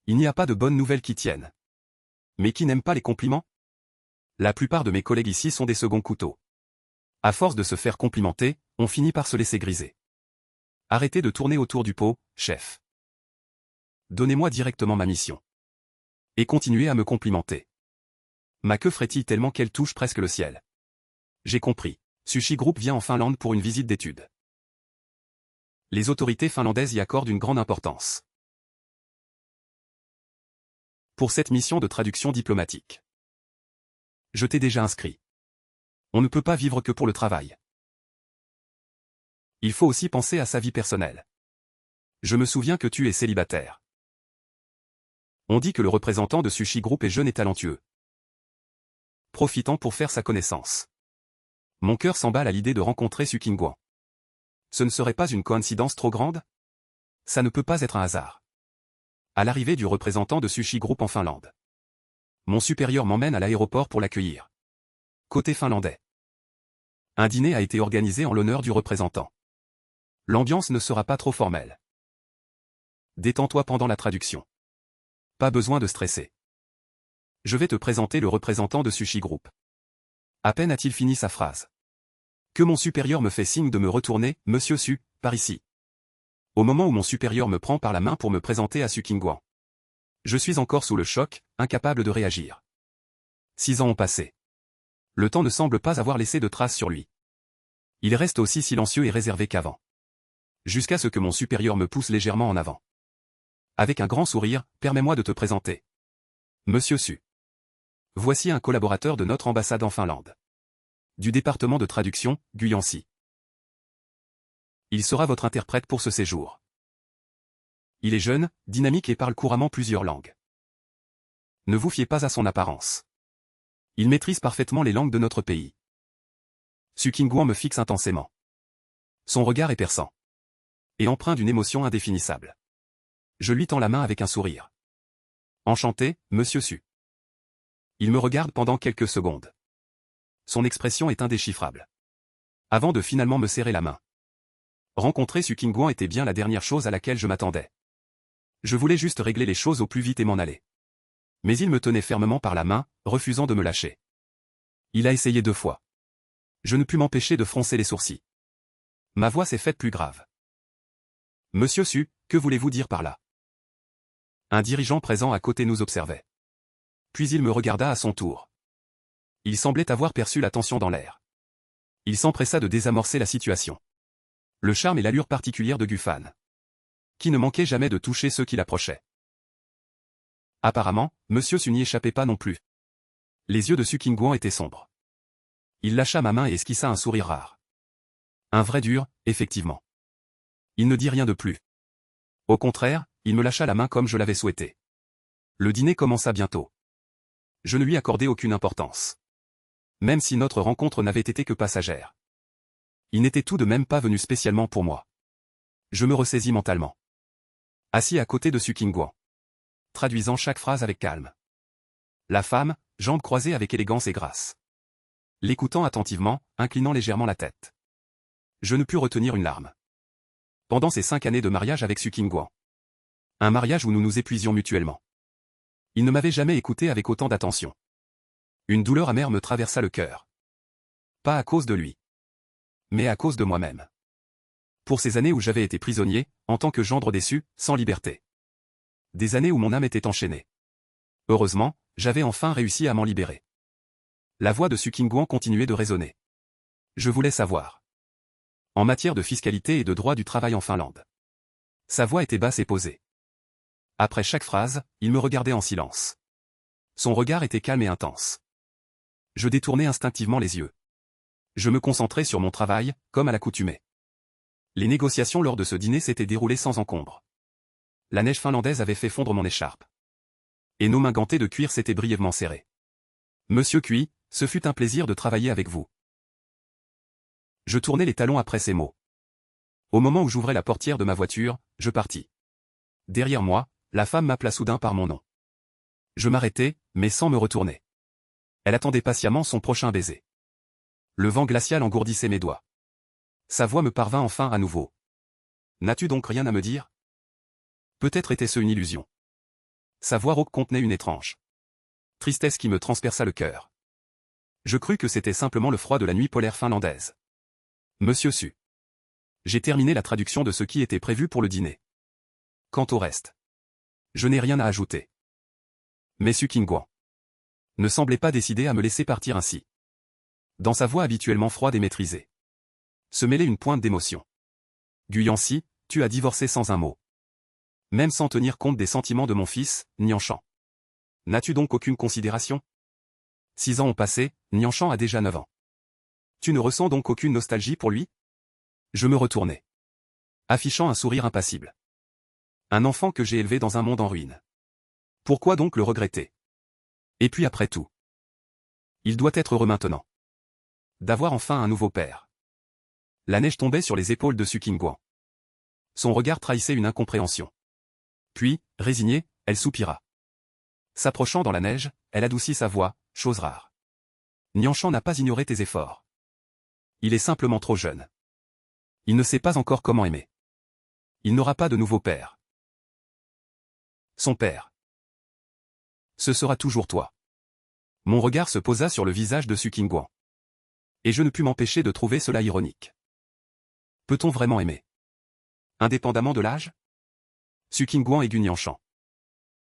Il n'y a pas de bonnes nouvelles qui tiennent. Mais qui n'aime pas les compliments? La plupart de mes collègues ici sont des seconds couteaux. À force de se faire complimenter, on finit par se laisser griser. Arrêtez de tourner autour du pot, chef. Donnez-moi directement ma mission. Et continuez à me complimenter. Ma queue frétille tellement qu'elle touche presque le ciel. J'ai compris. Sushi Group vient en Finlande pour une visite d'études. Les autorités finlandaises y accordent une grande importance. Pour cette mission de traduction diplomatique. Je t'ai déjà inscrit. On ne peut pas vivre que pour le travail. Il faut aussi penser à sa vie personnelle. Je me souviens que tu es célibataire. On dit que le représentant de Sushi Group est jeune et talentueux. Profitant pour faire sa connaissance. Mon cœur s'emballe à l'idée de rencontrer Su Qingguang. Ce ne serait pas une coïncidence trop grande? Ça ne peut pas être un hasard. À l'arrivée du représentant de Sushi Group en Finlande. Mon supérieur m'emmène à l'aéroport pour l'accueillir. Côté finlandais. Un dîner a été organisé en l'honneur du représentant. L'ambiance ne sera pas trop formelle. Détends-toi pendant la traduction. Pas besoin de stresser. Je vais te présenter le représentant de Sushi Group. À peine a-t-il fini sa phrase. Que mon supérieur me fait signe de me retourner, Monsieur Su, par ici. Au moment où mon supérieur me prend par la main pour me présenter à Su Qingguang. Je suis encore sous le choc, incapable de réagir. 6 ans ont passé. Le temps ne semble pas avoir laissé de traces sur lui. Il reste aussi silencieux et réservé qu'avant. Jusqu'à ce que mon supérieur me pousse légèrement en avant. Avec un grand sourire, permets-moi de te présenter. Monsieur Su. Voici un collaborateur de notre ambassade en Finlande. Du département de traduction, Guyancy. Il sera votre interprète pour ce séjour. Il est jeune, dynamique et parle couramment plusieurs langues. Ne vous fiez pas à son apparence. Il maîtrise parfaitement les langues de notre pays. Su Qingguang me fixe intensément. Son regard est perçant. Et empreint d'une émotion indéfinissable. Je lui tends la main avec un sourire. Enchanté, Monsieur Su. Il me regarde pendant quelques secondes. Son expression est indéchiffrable. Avant de finalement me serrer la main. Rencontrer Su Qingguang était bien la dernière chose à laquelle je m'attendais. Je voulais juste régler les choses au plus vite et m'en aller. Mais il me tenait fermement par la main, refusant de me lâcher. Il a essayé 2 fois. Je ne pus m'empêcher de froncer les sourcils. Ma voix s'est faite plus grave. Monsieur Su, que voulez-vous dire par là? Un dirigeant présent à côté nous observait. Puis il me regarda à son tour. Il semblait avoir perçu la tension dans l'air. Il s'empressa de désamorcer la situation. Le charme et l'allure particulière de Gufan. Qui ne manquait jamais de toucher ceux qui l'approchaient. Apparemment, Monsieur Su n'y échappait pas non plus. Les yeux de Su Qingguang étaient sombres. Il lâcha ma main et esquissa un sourire rare. Un vrai dur, effectivement. Il ne dit rien de plus. Au contraire, il me lâcha la main comme je l'avais souhaité. Le dîner commença bientôt. Je ne lui accordai aucune importance. Même si notre rencontre n'avait été que passagère. Il n'était tout de même pas venu spécialement pour moi. Je me ressaisis mentalement. Assis à côté de Su Qingguang. Traduisant chaque phrase avec calme. La femme, jambes croisées avec élégance et grâce. L'écoutant attentivement, inclinant légèrement la tête. Je ne pus retenir une larme. Pendant ces 5 années de mariage avec Su Qingguang. Un mariage où nous nous épuisions mutuellement. Il ne m'avait jamais écouté avec autant d'attention. Une douleur amère me traversa le cœur. Pas à cause de lui. Mais à cause de moi-même. Pour ces années où j'avais été prisonnier, en tant que gendre déçu, sans liberté. Des années où mon âme était enchaînée. Heureusement, j'avais enfin réussi à m'en libérer. La voix de Su Qingguang continuait de résonner. Je voulais savoir. En matière de fiscalité et de droit du travail en Finlande. Sa voix était basse et posée. Après chaque phrase, il me regardait en silence. Son regard était calme et intense. Je détournais instinctivement les yeux. Je me concentrais sur mon travail, comme à l'accoutumée. Les négociations lors de ce dîner s'étaient déroulées sans encombre. La neige finlandaise avait fait fondre mon écharpe. Et nos mains gantées de cuir s'étaient brièvement serrées. Monsieur Cui, ce fut un plaisir de travailler avec vous. Je tournai les talons après ces mots. Au moment où j'ouvrais la portière de ma voiture, je partis. Derrière moi, la femme m'appela soudain par mon nom. Je m'arrêtai, mais sans me retourner. Elle attendait patiemment son prochain baiser. Le vent glacial engourdissait mes doigts. Sa voix me parvint enfin à nouveau. N'as-tu donc rien à me dire? Peut-être était-ce une illusion. Sa voix rauque contenait une étrange tristesse qui me transperça le cœur. Je crus que c'était simplement le froid de la nuit polaire finlandaise. Monsieur Su. J'ai terminé la traduction de ce qui était prévu pour le dîner. Quant au reste, je n'ai rien à ajouter. Mais Su Qingguang ne semblait pas décidé à me laisser partir ainsi. Dans sa voix habituellement froide et maîtrisée, se mêlait une pointe d'émotion. Guyancy, tu as divorcé sans un mot. Même sans tenir compte des sentiments de mon fils, Nianchan. N'as-tu donc aucune considération? 6 ans ont passé, Nianchan a déjà 9 ans. Tu ne ressens donc aucune nostalgie pour lui? Je me retournai. Affichant un sourire impassible. Un enfant que j'ai élevé dans un monde en ruine. Pourquoi donc le regretter? Et puis après tout, il doit être heureux maintenant. d'avoir enfin un nouveau père. La neige tombait sur les épaules de Su Qingguan. Son regard trahissait une incompréhension. Puis, résignée, elle soupira. S'approchant dans la neige, elle adoucit sa voix, chose rare. Nianchan n'a pas ignoré tes efforts. Il est simplement trop jeune. Il ne sait pas encore comment aimer. Il n'aura pas de nouveau père. Son père. Ce sera toujours toi. Mon regard se posa sur le visage de Su Qingguan. Et je ne pus m'empêcher de trouver cela ironique. Peut-on vraiment aimer? Indépendamment de l'âge? Su Qingguan et Gu Nianchan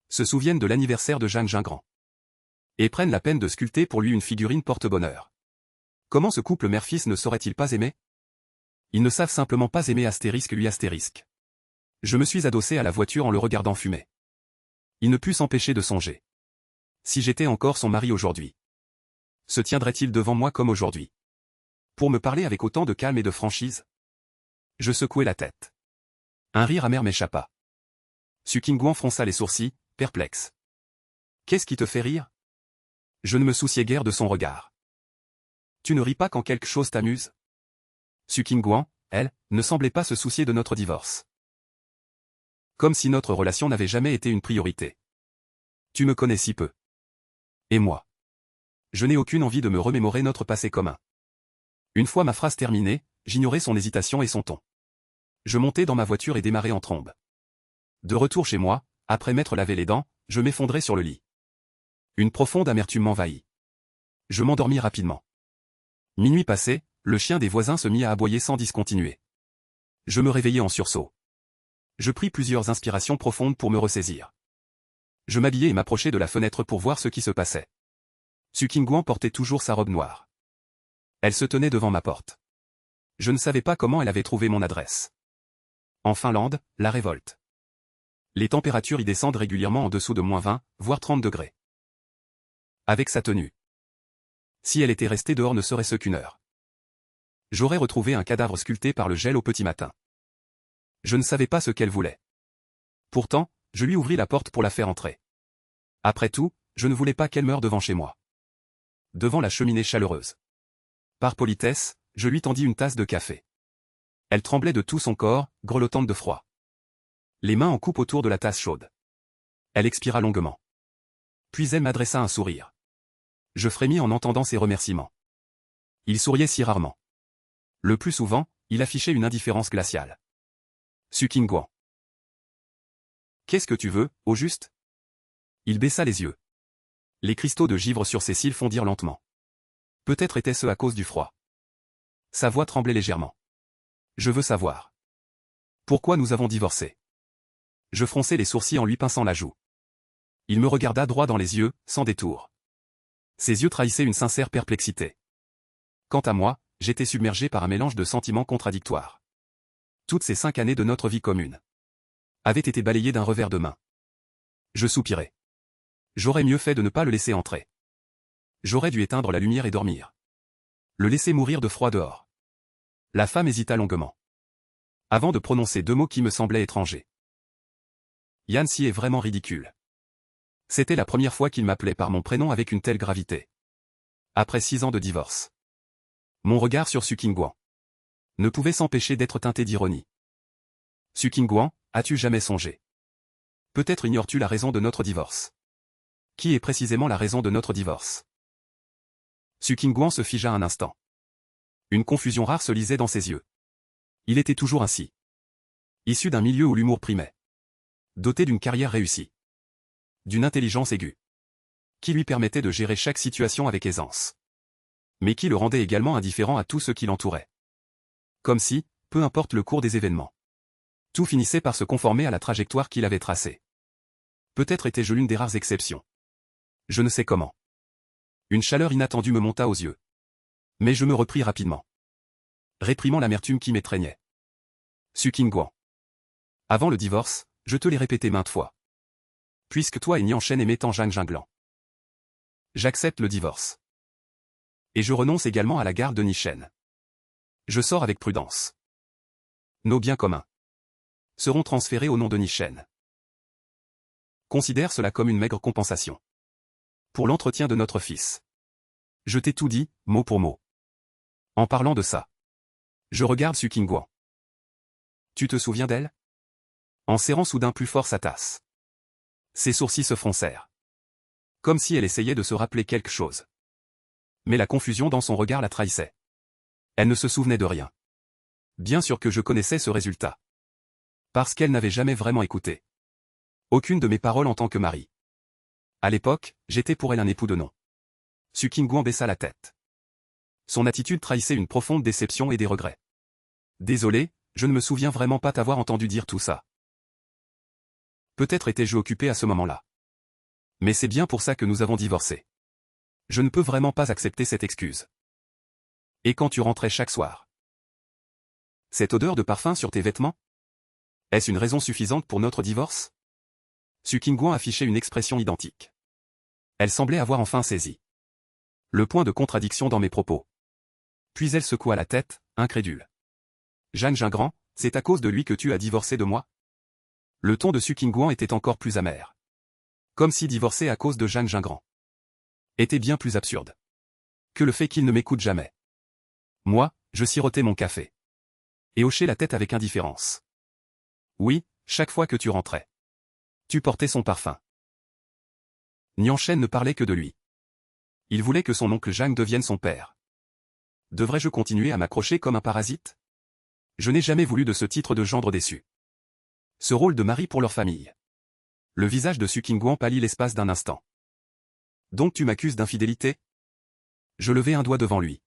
se souviennent de l'anniversaire de Zhang Jingran. Et prennent la peine de sculpter pour lui une figurine porte-bonheur. Comment ce couple mère-fils ne saurait-il pas aimer? Ils ne savent simplement pas aimer astérisque lui astérisque. Je me suis adossé à la voiture en le regardant fumer. Il ne put s'empêcher de songer. Si j'étais encore son mari aujourd'hui, se tiendrait-il devant moi comme aujourd'hui? Pour me parler avec autant de calme et de franchise? Je secouai la tête. Un rire amer m'échappa. Su Qingguan fronça les sourcils, perplexe. Qu'est-ce qui te fait rire? Je ne me souciais guère de son regard. Tu ne ris pas quand quelque chose t'amuse? Su Qingguan, elle, ne semblait pas se soucier de notre divorce. Comme si notre relation n'avait jamais été une priorité. Tu me connais si peu. Et moi? Je n'ai aucune envie de me remémorer notre passé commun. Une fois ma phrase terminée, j'ignorais son hésitation et son ton. Je montai dans ma voiture et démarrai en trombe. De retour chez moi, après m'être lavé les dents, je m'effondrai sur le lit. Une profonde amertume m'envahit. Je m'endormis rapidement. Minuit passé, le chien des voisins se mit à aboyer sans discontinuer. Je me réveillai en sursaut. Je pris plusieurs inspirations profondes pour me ressaisir. Je m'habillai et m'approchai de la fenêtre pour voir ce qui se passait. Su Qingguan portait toujours sa robe noire. Elle se tenait devant ma porte. Je ne savais pas comment elle avait trouvé mon adresse. En Finlande, la révolte. Les températures y descendent régulièrement en dessous de -20, voire 30 degrés. Avec sa tenue. Si elle était restée dehors ne serait-ce qu'une heure. J'aurais retrouvé un cadavre sculpté par le gel au petit matin. Je ne savais pas ce qu'elle voulait. Pourtant, je lui ouvris la porte pour la faire entrer. Après tout, je ne voulais pas qu'elle meure devant chez moi. Devant la cheminée chaleureuse. Par politesse, je lui tendis une tasse de café. Elle tremblait de tout son corps, grelottante de froid. Les mains en coupe autour de la tasse chaude. Elle expira longuement. Puis elle m'adressa un sourire. Je frémis en entendant ses remerciements. Il souriait si rarement. Le plus souvent, il affichait une indifférence glaciale. Su Qingguan. Qu'est-ce que tu veux, au juste? Il baissa les yeux. Les cristaux de givre sur ses cils fondirent lentement. Peut-être était-ce à cause du froid. Sa voix tremblait légèrement. Je veux savoir. Pourquoi nous avons divorcé? Je fronçai les sourcils en lui pinçant la joue. Il me regarda droit dans les yeux, sans détour. Ses yeux trahissaient une sincère perplexité. Quant à moi, j'étais submergé par un mélange de sentiments contradictoires. Toutes ces 5 années de notre vie commune avaient été balayées d'un revers de main. Je soupirai. J'aurais mieux fait de ne pas le laisser entrer. J'aurais dû éteindre la lumière et dormir. Le laisser mourir de froid dehors. La femme hésita longuement. Avant de prononcer 2 mots qui me semblaient étrangers. Yancy est vraiment ridicule. C'était la première fois qu'il m'appelait par mon prénom avec une telle gravité. Après 6 ans de divorce. Mon regard sur Su Qingguan ne pouvait s'empêcher d'être teinté d'ironie. Su Qingguan, as-tu jamais songé? Peut-être ignores-tu la raison de notre divorce. Qui est précisément la raison de notre divorce? Su Qingguan se figea un instant. Une confusion rare se lisait dans ses yeux. Il était toujours ainsi. Issu d'un milieu où l'humour primait. Doté d'une carrière réussie. D'une intelligence aiguë. Qui lui permettait de gérer chaque situation avec aisance. Mais qui le rendait également indifférent à tout ce qui l'entourait. Comme si, peu importe le cours des événements. Tout finissait par se conformer à la trajectoire qu'il avait tracée. Peut-être étais-je l'une des rares exceptions. Je ne sais comment. Une chaleur inattendue me monta aux yeux. Mais je me repris rapidement. Réprimant l'amertume qui m'étreignait. Su Qingguan. Avant le divorce, je te l'ai répété maintes fois. Puisque toi et Nianchan aimaient tant Zhang Jinglan. J'accepte le divorce. Et je renonce également à la garde de Nishen. Je sors avec prudence. Nos biens communs seront transférés au nom de Nishen. Considère cela comme une maigre compensation. Pour l'entretien de notre fils. Je t'ai tout dit, mot pour mot. En parlant de ça, je regarde Su Qingguan. Tu te souviens d'elle? En serrant soudain plus fort sa tasse. Ses sourcils se froncèrent. Comme si elle essayait de se rappeler quelque chose. Mais la confusion dans son regard la trahissait. Elle ne se souvenait de rien. Bien sûr que je connaissais ce résultat. Parce qu'elle n'avait jamais vraiment écouté aucune de mes paroles en tant que mari. À l'époque, j'étais pour elle un époux de nom. Su Qingguan baissa la tête. Son attitude trahissait une profonde déception et des regrets. Désolé, je ne me souviens vraiment pas t'avoir entendu dire tout ça. Peut-être étais-je occupé à ce moment-là. Mais c'est bien pour ça que nous avons divorcé. Je ne peux vraiment pas accepter cette excuse. Et quand tu rentrais chaque soir? Cette odeur de parfum sur tes vêtements? Est-ce une raison suffisante pour notre divorce? Su Qingguan affichait une expression identique. Elle semblait avoir enfin saisi le point de contradiction dans mes propos. Puis elle secoua la tête, incrédule. Zhang Jingran, c'est à cause de lui que tu as divorcé de moi? Le ton de Su Qingguan était encore plus amer. Comme si divorcer à cause de Zhang Jingran était bien plus absurde que le fait qu'il ne m'écoute jamais. Moi, je sirotais mon café. Et hochais la tête avec indifférence. Oui, chaque fois que tu rentrais. Tu portais son parfum. Nian Shen ne parlait que de lui. Il voulait que son oncle Zhang devienne son père. Devrais-je continuer à m'accrocher comme un parasite? Je n'ai jamais voulu de ce titre de gendre déçu. Ce rôle de mari pour leur famille. Le visage de Su Qingguan pâlit l'espace d'un instant. Donc tu m'accuses d'infidélité? Je levai un doigt devant lui.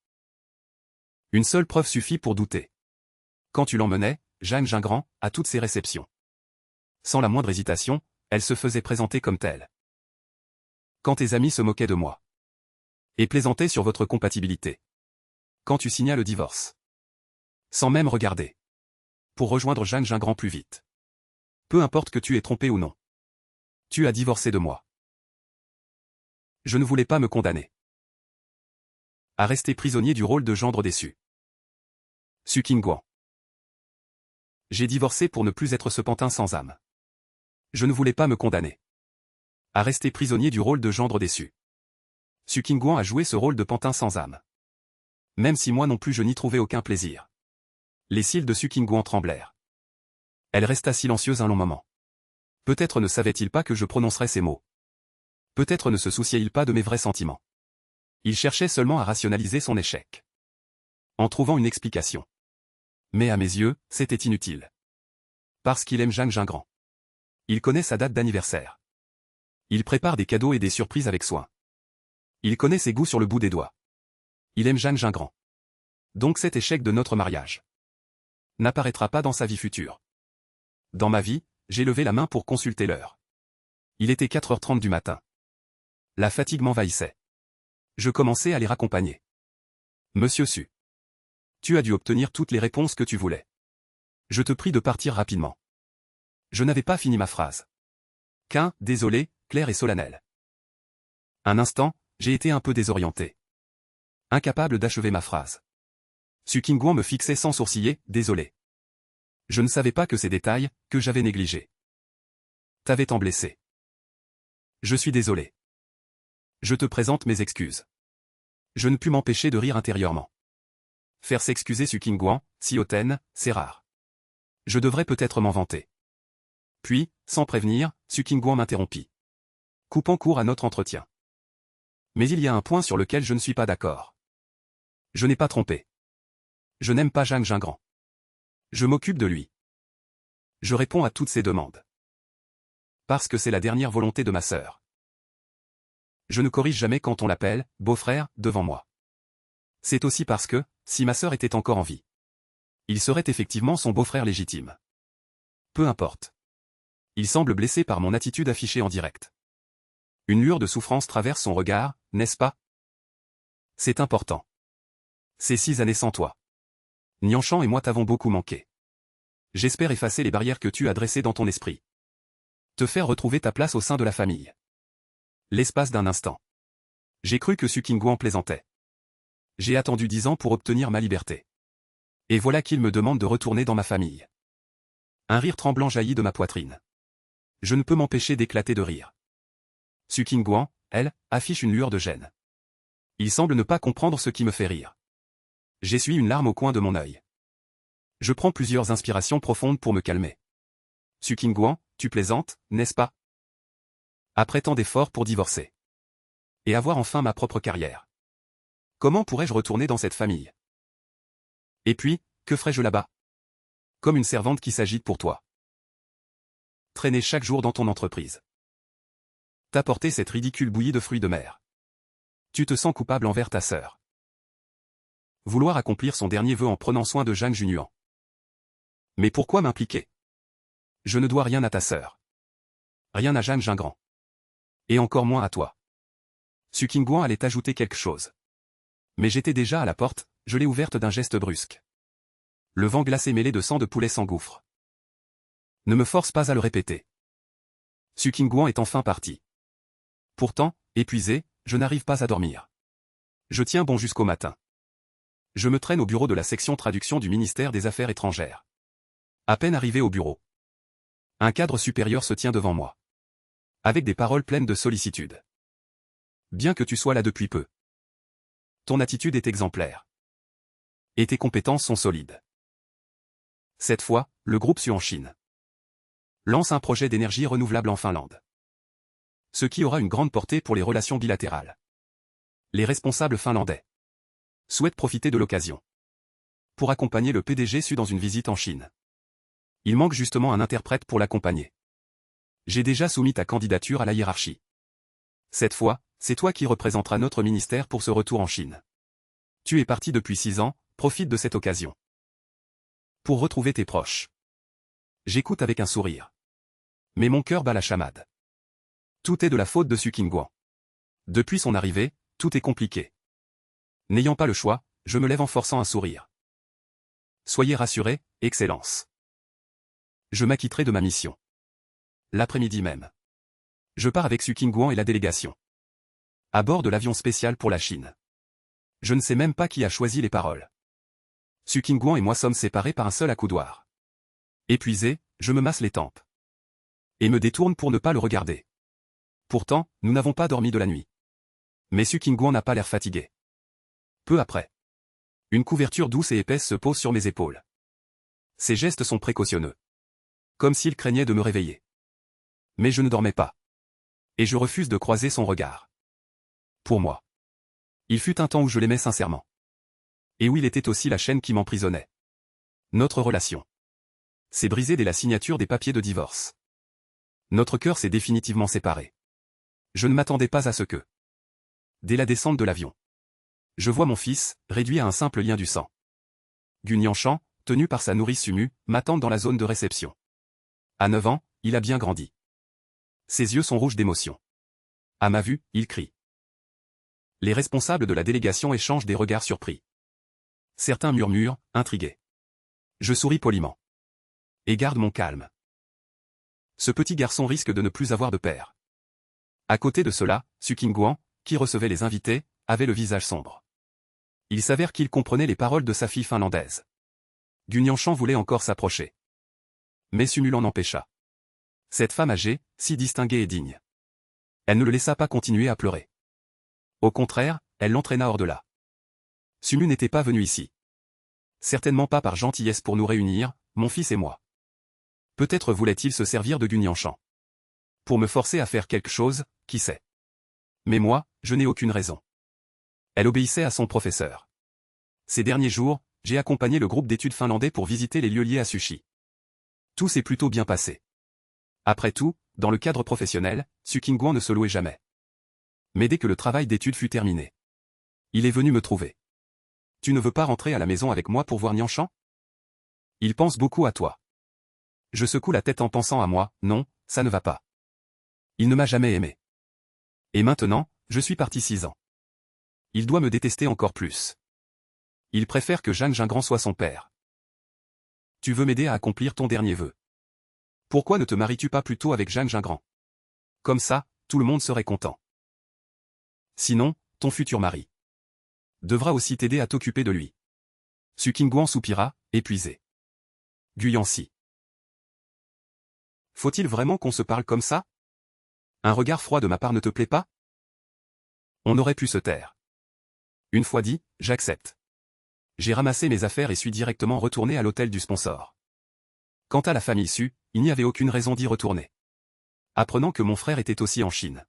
Une seule preuve suffit pour douter. Quand tu l'emmenais, Zhang Jingran, à toutes ses réceptions. Sans la moindre hésitation, elle se faisait présenter comme telle. Quand tes amis se moquaient de moi. Et plaisantaient sur votre compatibilité. Quand tu signas le divorce. Sans même regarder. Pour rejoindre Zhang Jingran plus vite. Peu importe que tu aies trompé ou non. Tu as divorcé de moi. Je ne voulais pas me condamner à rester prisonnier du rôle de gendre déçu. Su Qingguan. J'ai divorcé pour ne plus être ce pantin sans âme. Je ne voulais pas me condamner à rester prisonnier du rôle de gendre déçu. Su Qingguan a joué ce rôle de pantin sans âme. Même si moi non plus je n'y trouvais aucun plaisir. Les cils de Su Qingguan tremblèrent. Elle resta silencieuse un long moment. Peut-être ne savait-il pas que je prononcerais ces mots. Peut-être ne se souciait-il pas de mes vrais sentiments. Il cherchait seulement à rationaliser son échec. En trouvant une explication. Mais à mes yeux, c'était inutile. Parce qu'il aime Zhang Jingran. Il connaît sa date d'anniversaire. Il prépare des cadeaux et des surprises avec soin. Il connaît ses goûts sur le bout des doigts. Il aime Zhang Jingran. Donc cet échec de notre mariage n'apparaîtra pas dans sa vie future. Dans ma vie, j'ai levé la main pour consulter l'heure. Il était 4h30 du matin. La fatigue m'envahissait. Je commençais à les raccompagner. Monsieur Su. Tu as dû obtenir toutes les réponses que tu voulais. Je te prie de partir rapidement. Je n'avais pas fini ma phrase. Désolé, clair et solennel. Un instant, j'ai été un peu désorienté. Incapable d'achever ma phrase. Su Qingguan me fixait sans sourciller, désolé. Je ne savais pas que ces détails, que j'avais négligés, t'avaient tant blessé. Je suis désolé. Je te présente mes excuses. Je ne pus m'empêcher de rire intérieurement. Faire s'excuser Su Qingguan, si hautaine, c'est rare. Je devrais peut-être m'en vanter. Puis, sans prévenir, Su Qingguan m'interrompit. Coupant court à notre entretien. Mais il y a un point sur lequel je ne suis pas d'accord. Je n'ai pas trompé. Je n'aime pas Zhang Jingran. Je m'occupe de lui. Je réponds à toutes ses demandes. Parce que c'est la dernière volonté de ma sœur. Je ne corrige jamais quand on l'appelle « beau-frère » devant moi. C'est aussi parce que, si ma sœur était encore en vie, il serait effectivement son beau-frère légitime. Peu importe. Il semble blessé par mon attitude affichée en direct. Une lueur de souffrance traverse son regard, n'est-ce pas? C'est important. Ces 6 années sans toi. Nian Shan et moi t'avons beaucoup manqué. J'espère effacer les barrières que tu as dressées dans ton esprit. Te faire retrouver ta place au sein de la famille. L'espace d'un instant. J'ai cru que Su Qingguan plaisantait. J'ai attendu 10 ans pour obtenir ma liberté. Et voilà qu'il me demande de retourner dans ma famille. Un rire tremblant jaillit de ma poitrine. Je ne peux m'empêcher d'éclater de rire. Su Qingguan, elle, affiche une lueur de gêne. Il semble ne pas comprendre ce qui me fait rire. J'essuie une larme au coin de mon œil. Je prends plusieurs inspirations profondes pour me calmer. Su Qingguan, tu plaisantes, n'est-ce pas? Après tant d'efforts pour divorcer. Et avoir enfin ma propre carrière. Comment pourrais-je retourner dans cette famille? Et puis, que ferais-je là-bas? Comme une servante qui s'agite pour toi. Traîner chaque jour dans ton entreprise. T'apporter cette ridicule bouillie de fruits de mer. Tu te sens coupable envers ta sœur. Vouloir accomplir son dernier vœu en prenant soin de Jeanne Junuan. Mais pourquoi m'impliquer? Je ne dois rien à ta sœur. Rien à Jeanne Gingran. Et encore moins à toi. Su Qingguan allait ajouter quelque chose. Mais j'étais déjà à la porte, je l'ai ouverte d'un geste brusque. Le vent glacé mêlé de sang de poulet s'engouffre. Ne me force pas à le répéter. Su Qingguan est enfin parti. Pourtant, épuisé, je n'arrive pas à dormir. Je tiens bon jusqu'au matin. Je me traîne au bureau de la section traduction du ministère des Affaires étrangères. À peine arrivé au bureau. Un cadre supérieur se tient devant moi. Avec des paroles pleines de sollicitude. Bien que tu sois là depuis peu. Ton attitude est exemplaire. Et tes compétences sont solides. Cette fois, le groupe Su en Chine lance un projet d'énergie renouvelable en Finlande. Ce qui aura une grande portée pour les relations bilatérales. Les responsables finlandais souhaitent profiter de l'occasion pour accompagner le PDG Su dans une visite en Chine. Il manque justement un interprète pour l'accompagner. J'ai déjà soumis ta candidature à la hiérarchie. Cette fois, c'est toi qui représenteras notre ministère pour ce retour en Chine. Tu es parti depuis 6 ans, profite de cette occasion. Pour retrouver tes proches. J'écoute avec un sourire. Mais mon cœur bat la chamade. Tout est de la faute de Su Qingguan. Depuis son arrivée, tout est compliqué. N'ayant pas le choix, je me lève en forçant un sourire. Soyez rassurés, Excellence. Je m'acquitterai de ma mission. L'après-midi même. Je pars avec Su Qingguan et la délégation. À bord de l'avion spécial pour la Chine. Je ne sais même pas qui a choisi les paroles. Su Qingguan et moi sommes séparés par un seul accoudoir. Épuisé, je me masse les tempes. Et me détourne pour ne pas le regarder. Pourtant, nous n'avons pas dormi de la nuit. Mais Su Qingguan n'a pas l'air fatigué. Peu après. Une couverture douce et épaisse se pose sur mes épaules. Ses gestes sont précautionneux. Comme s'il craignait de me réveiller. Mais je ne dormais pas. Et je refuse de croiser son regard. Pour moi. Il fut un temps où je l'aimais sincèrement. Et où il était aussi la chaîne qui m'emprisonnait. Notre relation s'est brisée dès la signature des papiers de divorce. Notre cœur s'est définitivement séparé. Je ne m'attendais pas à ce que. Dès la descente de l'avion. Je vois mon fils, réduit à un simple lien du sang. Gun Yanshan, tenu par sa nourrice Sumu, m'attend dans la zone de réception. À 9 ans, il a bien grandi. Ses yeux sont rouges d'émotion. À ma vue, il crie. Les responsables de la délégation échangent des regards surpris. Certains murmurent, intrigués. Je souris poliment. Et garde mon calme. Ce petit garçon risque de ne plus avoir de père. À côté de cela, Su Qingguan, qui recevait les invités, avait le visage sombre. Il s'avère qu'il comprenait les paroles de sa fille finlandaise. Gun Yanshan voulait encore s'approcher. Mais Sumu l'en empêcha. Cette femme âgée, si distinguée et digne. Elle ne le laissa pas continuer à pleurer. Au contraire, elle l'entraîna hors de là. Sumu n'était pas venu ici. Certainement pas par gentillesse pour nous réunir, mon fils et moi. Peut-être voulait-il se servir de Gun Yanshan. Pour me forcer à faire quelque chose, qui sait. Mais moi, je n'ai aucune raison. Elle obéissait à son professeur. Ces derniers jours, j'ai accompagné le groupe d'études finlandais pour visiter les lieux liés à Sushi. Tout s'est plutôt bien passé. Après tout, dans le cadre professionnel, Su Qingguan ne se louait jamais. Mais dès que le travail d'études fut terminé, il est venu me trouver. Tu ne veux pas rentrer à la maison avec moi pour voir Yanshan? Il pense beaucoup à toi. Je secoue la tête en pensant à moi, non, ça ne va pas. Il ne m'a jamais aimé. Et maintenant, je suis parti 6 ans. Il doit me détester encore plus. Il préfère que Jeanne Gingran soit son père. Tu veux m'aider à accomplir ton dernier vœu. Pourquoi ne te maries-tu pas plutôt avec Jeanne Gingran? Comme ça, tout le monde serait content. Sinon, ton futur mari devra aussi t'aider à t'occuper de lui. Su Qingguan soupira, épuisé. Guyancy. Faut-il vraiment qu'on se parle comme ça? Un regard froid de ma part ne te plaît pas? On aurait pu se taire. Une fois dit, j'accepte. J'ai ramassé mes affaires et suis directement retourné à l'hôtel du sponsor. Quant à la famille Su, il n'y avait aucune raison d'y retourner. Apprenant que mon frère était aussi en Chine,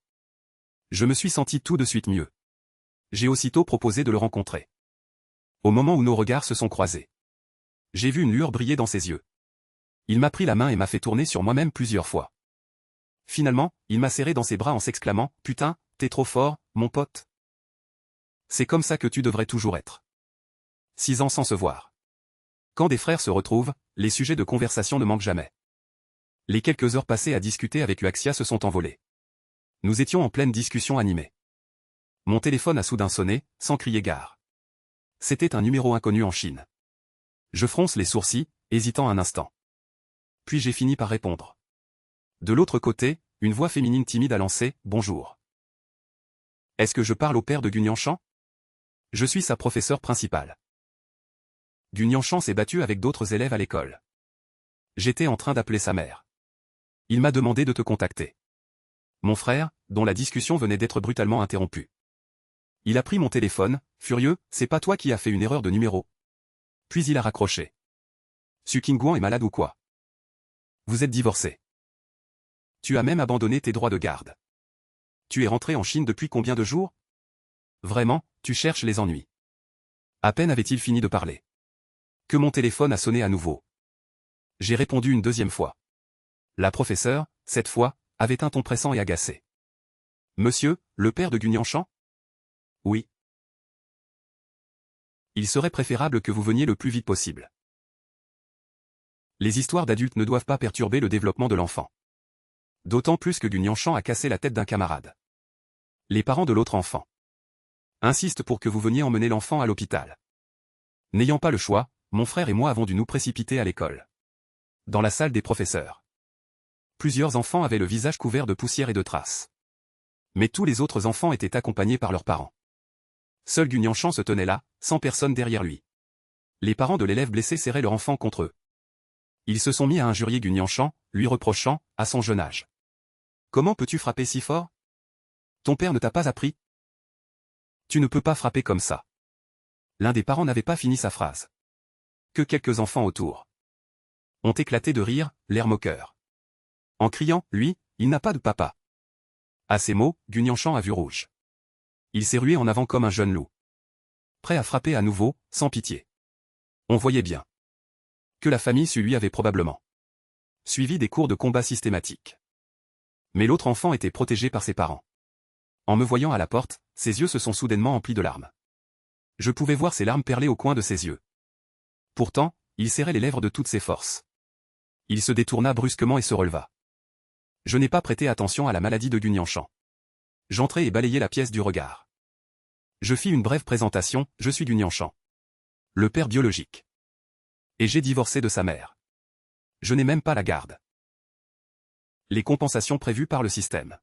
je me suis senti tout de suite mieux. J'ai aussitôt proposé de le rencontrer. Au moment où nos regards se sont croisés, j'ai vu une lueur briller dans ses yeux. Il m'a pris la main et m'a fait tourner sur moi-même plusieurs fois. Finalement, il m'a serré dans ses bras en s'exclamant « Putain, t'es trop fort, mon pote. C'est comme ça que tu devrais toujours être. » 6 ans sans se voir. Quand des frères se retrouvent, les sujets de conversation ne manquent jamais. Les quelques heures passées à discuter avec Uaxia se sont envolées. Nous étions en pleine discussion animée. Mon téléphone a soudain sonné, sans crier gare. C'était un numéro inconnu en Chine. Je fronce les sourcils, hésitant un instant. Puis j'ai fini par répondre. De l'autre côté, une voix féminine timide a lancé « Bonjour. Est-ce que je parle au père de Gunyanshan ? Je suis sa professeure principale. Gunyanshan s'est battu avec d'autres élèves à l'école. J'étais en train d'appeler sa mère. Il m'a demandé de te contacter. » Mon frère, dont la discussion venait d'être brutalement interrompue. Il a pris mon téléphone, furieux, « C'est pas toi qui as fait une erreur de numéro. » Puis il a raccroché. « Su Qingguan est malade ou quoi ? Vous êtes divorcés. Tu as même abandonné tes droits de garde. Tu es rentré en Chine depuis combien de jours ? Vraiment, tu cherches les ennuis. » À peine avait-il fini de parler que mon téléphone a sonné à nouveau. J'ai répondu une deuxième fois. La professeure, cette fois, avait un ton pressant et agacé. « Monsieur, le père de Gunyanshan ? Oui. Il serait préférable que vous veniez le plus vite possible. Les histoires d'adultes ne doivent pas perturber le développement de l'enfant. D'autant plus que Gunyanshan a cassé la tête d'un camarade. Les parents de l'autre enfant insistent pour que vous veniez emmener l'enfant à l'hôpital. N'ayant pas le choix, mon frère et moi avons dû nous précipiter à l'école. Dans la salle des professeurs. Plusieurs enfants avaient le visage couvert de poussière et de traces. Mais tous les autres enfants étaient accompagnés par leurs parents. Seul Gunyanshan se tenait là, sans personne derrière lui. Les parents de l'élève blessé serraient leur enfant contre eux. Ils se sont mis à injurier Gunyanshan, lui reprochant, à son jeune âge. « Comment peux-tu frapper si fort ? Ton père ne t'a pas appris ? Tu ne peux pas frapper comme ça. » L'un des parents n'avait pas fini sa phrase. Que quelques enfants autour ont éclaté de rire, l'air moqueur. En criant, lui, il n'a pas de papa. À ces mots, Gunyanshan a vu rouge. Il s'est rué en avant comme un jeune loup. Prêt à frapper à nouveau, sans pitié. On voyait bien que la famille Su lui avait probablement suivi des cours de combat systématiques. Mais l'autre enfant était protégé par ses parents. En me voyant à la porte, ses yeux se sont soudainement emplis de larmes. Je pouvais voir ses larmes perler au coin de ses yeux. Pourtant, il serrait les lèvres de toutes ses forces. Il se détourna brusquement et se releva. Je n'ai pas prêté attention à la maladie de Gunyanshan. J'entrai et balayai la pièce du regard. Je fis une brève présentation, je suis Gunyanshan. Le père biologique. Et j'ai divorcé de sa mère. Je n'ai même pas la garde. Les compensations prévues par le système.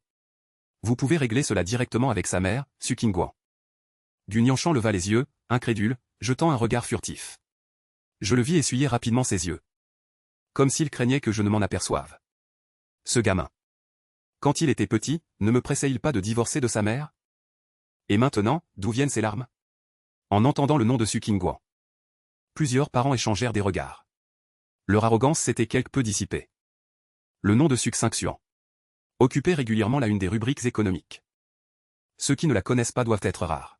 Vous pouvez régler cela directement avec sa mère, Su Qingguan. Gunyanshan leva les yeux, incrédule, jetant un regard furtif. Je le vis essuyer rapidement ses yeux. Comme s'il craignait que je ne m'en aperçoive. Ce gamin. Quand il était petit, ne me pressait-il pas de divorcer de sa mère ? Et maintenant, d'où viennent ces larmes ? En entendant le nom de Su Qingguan. Plusieurs parents échangèrent des regards. Leur arrogance s'était quelque peu dissipée. Le nom de Su Xingxuan occupait régulièrement la une des rubriques économiques. Ceux qui ne la connaissent pas doivent être rares.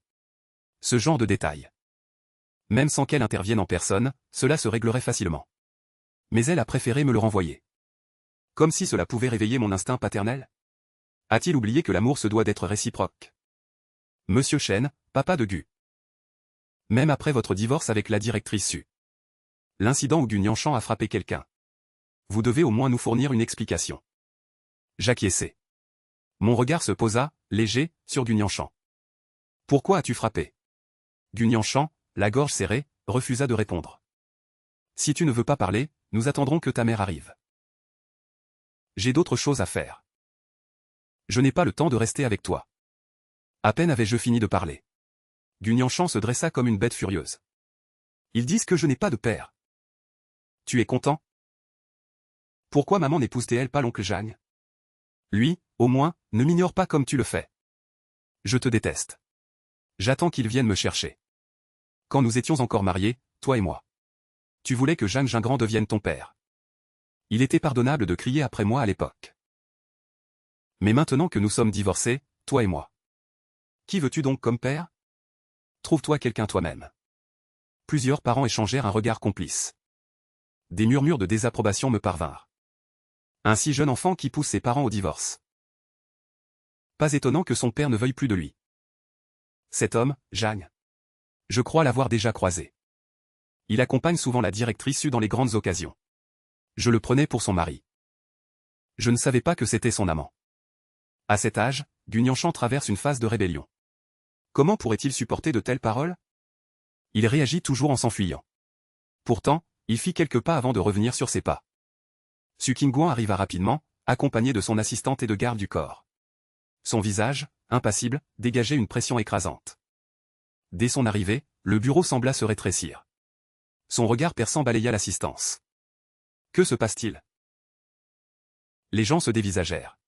Ce genre de détails. Même sans qu'elle intervienne en personne, cela se réglerait facilement. Mais elle a préféré me le renvoyer. Comme si cela pouvait réveiller mon instinct paternel ? A-t-il oublié que l'amour se doit d'être réciproque ? Monsieur Chen, papa de Gu. Même après votre divorce avec la directrice Su. L'incident où Gunyanshan a frappé quelqu'un. Vous devez au moins nous fournir une explication. J'acquiesçai. Mon regard se posa, léger, sur Gunyanshan. Pourquoi as-tu frappé ? Gunyanshan, la gorge serrée, refusa de répondre. Si tu ne veux pas parler, nous attendrons que ta mère arrive. J'ai d'autres choses à faire. Je n'ai pas le temps de rester avec toi. À peine avais-je fini de parler. Gunyanshan se dressa comme une bête furieuse. Ils disent que je n'ai pas de père. Tu es content ? Pourquoi maman n'épouse-t-elle pas l'oncle Jagne ? Lui, au moins, ne m'ignore pas comme tu le fais. Je te déteste. J'attends qu'il vienne me chercher. quand nous étions encore mariés, toi et moi. Tu voulais que Jeanne Gingran devienne ton père. Il était pardonnable de crier après moi à l'époque. Mais maintenant que nous sommes divorcés, toi et moi. Qui veux-tu donc comme père? Trouve-toi quelqu'un toi-même. Plusieurs parents échangèrent un regard complice. Des murmures de désapprobation me parvinrent. Un si jeune enfant qui pousse ses parents au divorce. Pas étonnant que son père ne veuille plus de lui. Cet homme, Jeanne. Je crois l'avoir déjà croisé. Il accompagne souvent la directrice dans les grandes occasions. Je le prenais pour son mari. Je ne savais pas que c'était son amant. À cet âge, Guignanchan traverse une phase de rébellion. Comment pourrait-il supporter de telles paroles? Il réagit toujours en s'enfuyant. Pourtant, il fit quelques pas avant de revenir sur ses pas. Su Qingguan arriva rapidement, accompagné de son assistante et de garde du corps. Son visage, impassible, dégageait une pression écrasante. Dès son arrivée, le bureau sembla se rétrécir. Son regard perçant balaya l'assistance. Que se passe-t-il? Les gens se dévisagèrent.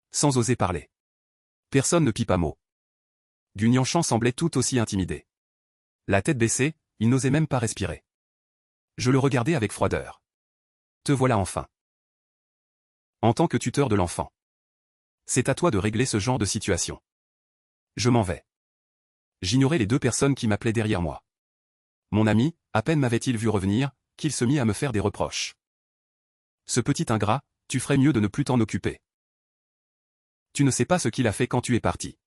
Sans oser parler. Personne ne pip un mot. Guignanchan semblait tout aussi intimidé. La tête baissée, il n'osait même pas respirer. Je le regardais avec froideur. Te voilà enfin. En tant que tuteur de l'enfant. C'est à toi de régler ce genre de situation. Je m'en vais. J'ignorais les deux personnes qui m'appelaient derrière moi. Mon ami, à peine m'avait-il vu revenir, qu'il se mit à me faire des reproches. Ce petit ingrat, tu ferais mieux de ne plus t'en occuper. Tu ne sais pas ce qu'il a fait quand tu es parti.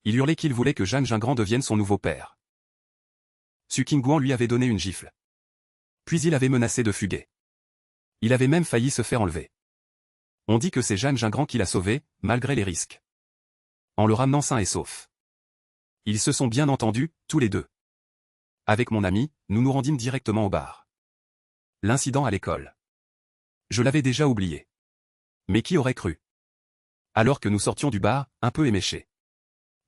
Il hurlait qu'il voulait que Jeanne Gingran devienne son nouveau père. Su Qingguan lui avait donné une gifle. Puis il avait menacé de fuguer. Il avait même failli se faire enlever. On dit que c'est Jeanne Gingran qui l'a sauvé, malgré les risques. En le ramenant sain et sauf. Ils se sont bien entendus, tous les deux. Avec mon ami, nous nous rendîmes directement au bar. L'incident à l'école. Je l'avais déjà oublié. Mais qui aurait cru? Alors que nous sortions du bar, un peu éméchés.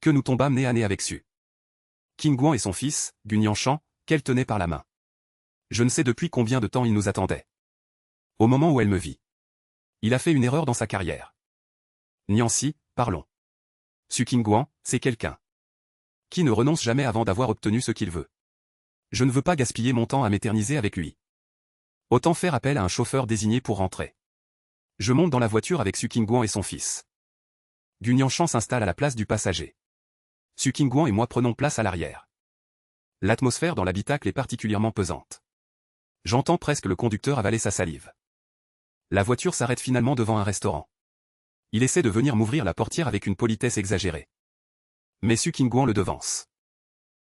Que nous tombâmes nez à nez avec Su Qingguan et son fils, Guignanchan, qu'elle tenait par la main. Je ne sais depuis combien de temps il nous attendait. Au moment où elle me vit. Il a fait une erreur dans sa carrière. Niancy, parlons. Su Qingguan, c'est quelqu'un qui ne renonce jamais avant d'avoir obtenu ce qu'il veut. Je ne veux pas gaspiller mon temps à m'éterniser avec lui. Autant faire appel à un chauffeur désigné pour rentrer. Je monte dans la voiture avec Su Qingguan et son fils. Guignanchan s'installe à la place du passager. Su Qingguan et moi prenons place à l'arrière. L'atmosphère dans l'habitacle est particulièrement pesante. J'entends presque le conducteur avaler sa salive. La voiture s'arrête finalement devant un restaurant. Il essaie de venir m'ouvrir la portière avec une politesse exagérée. Mais Su Qingguan le devance.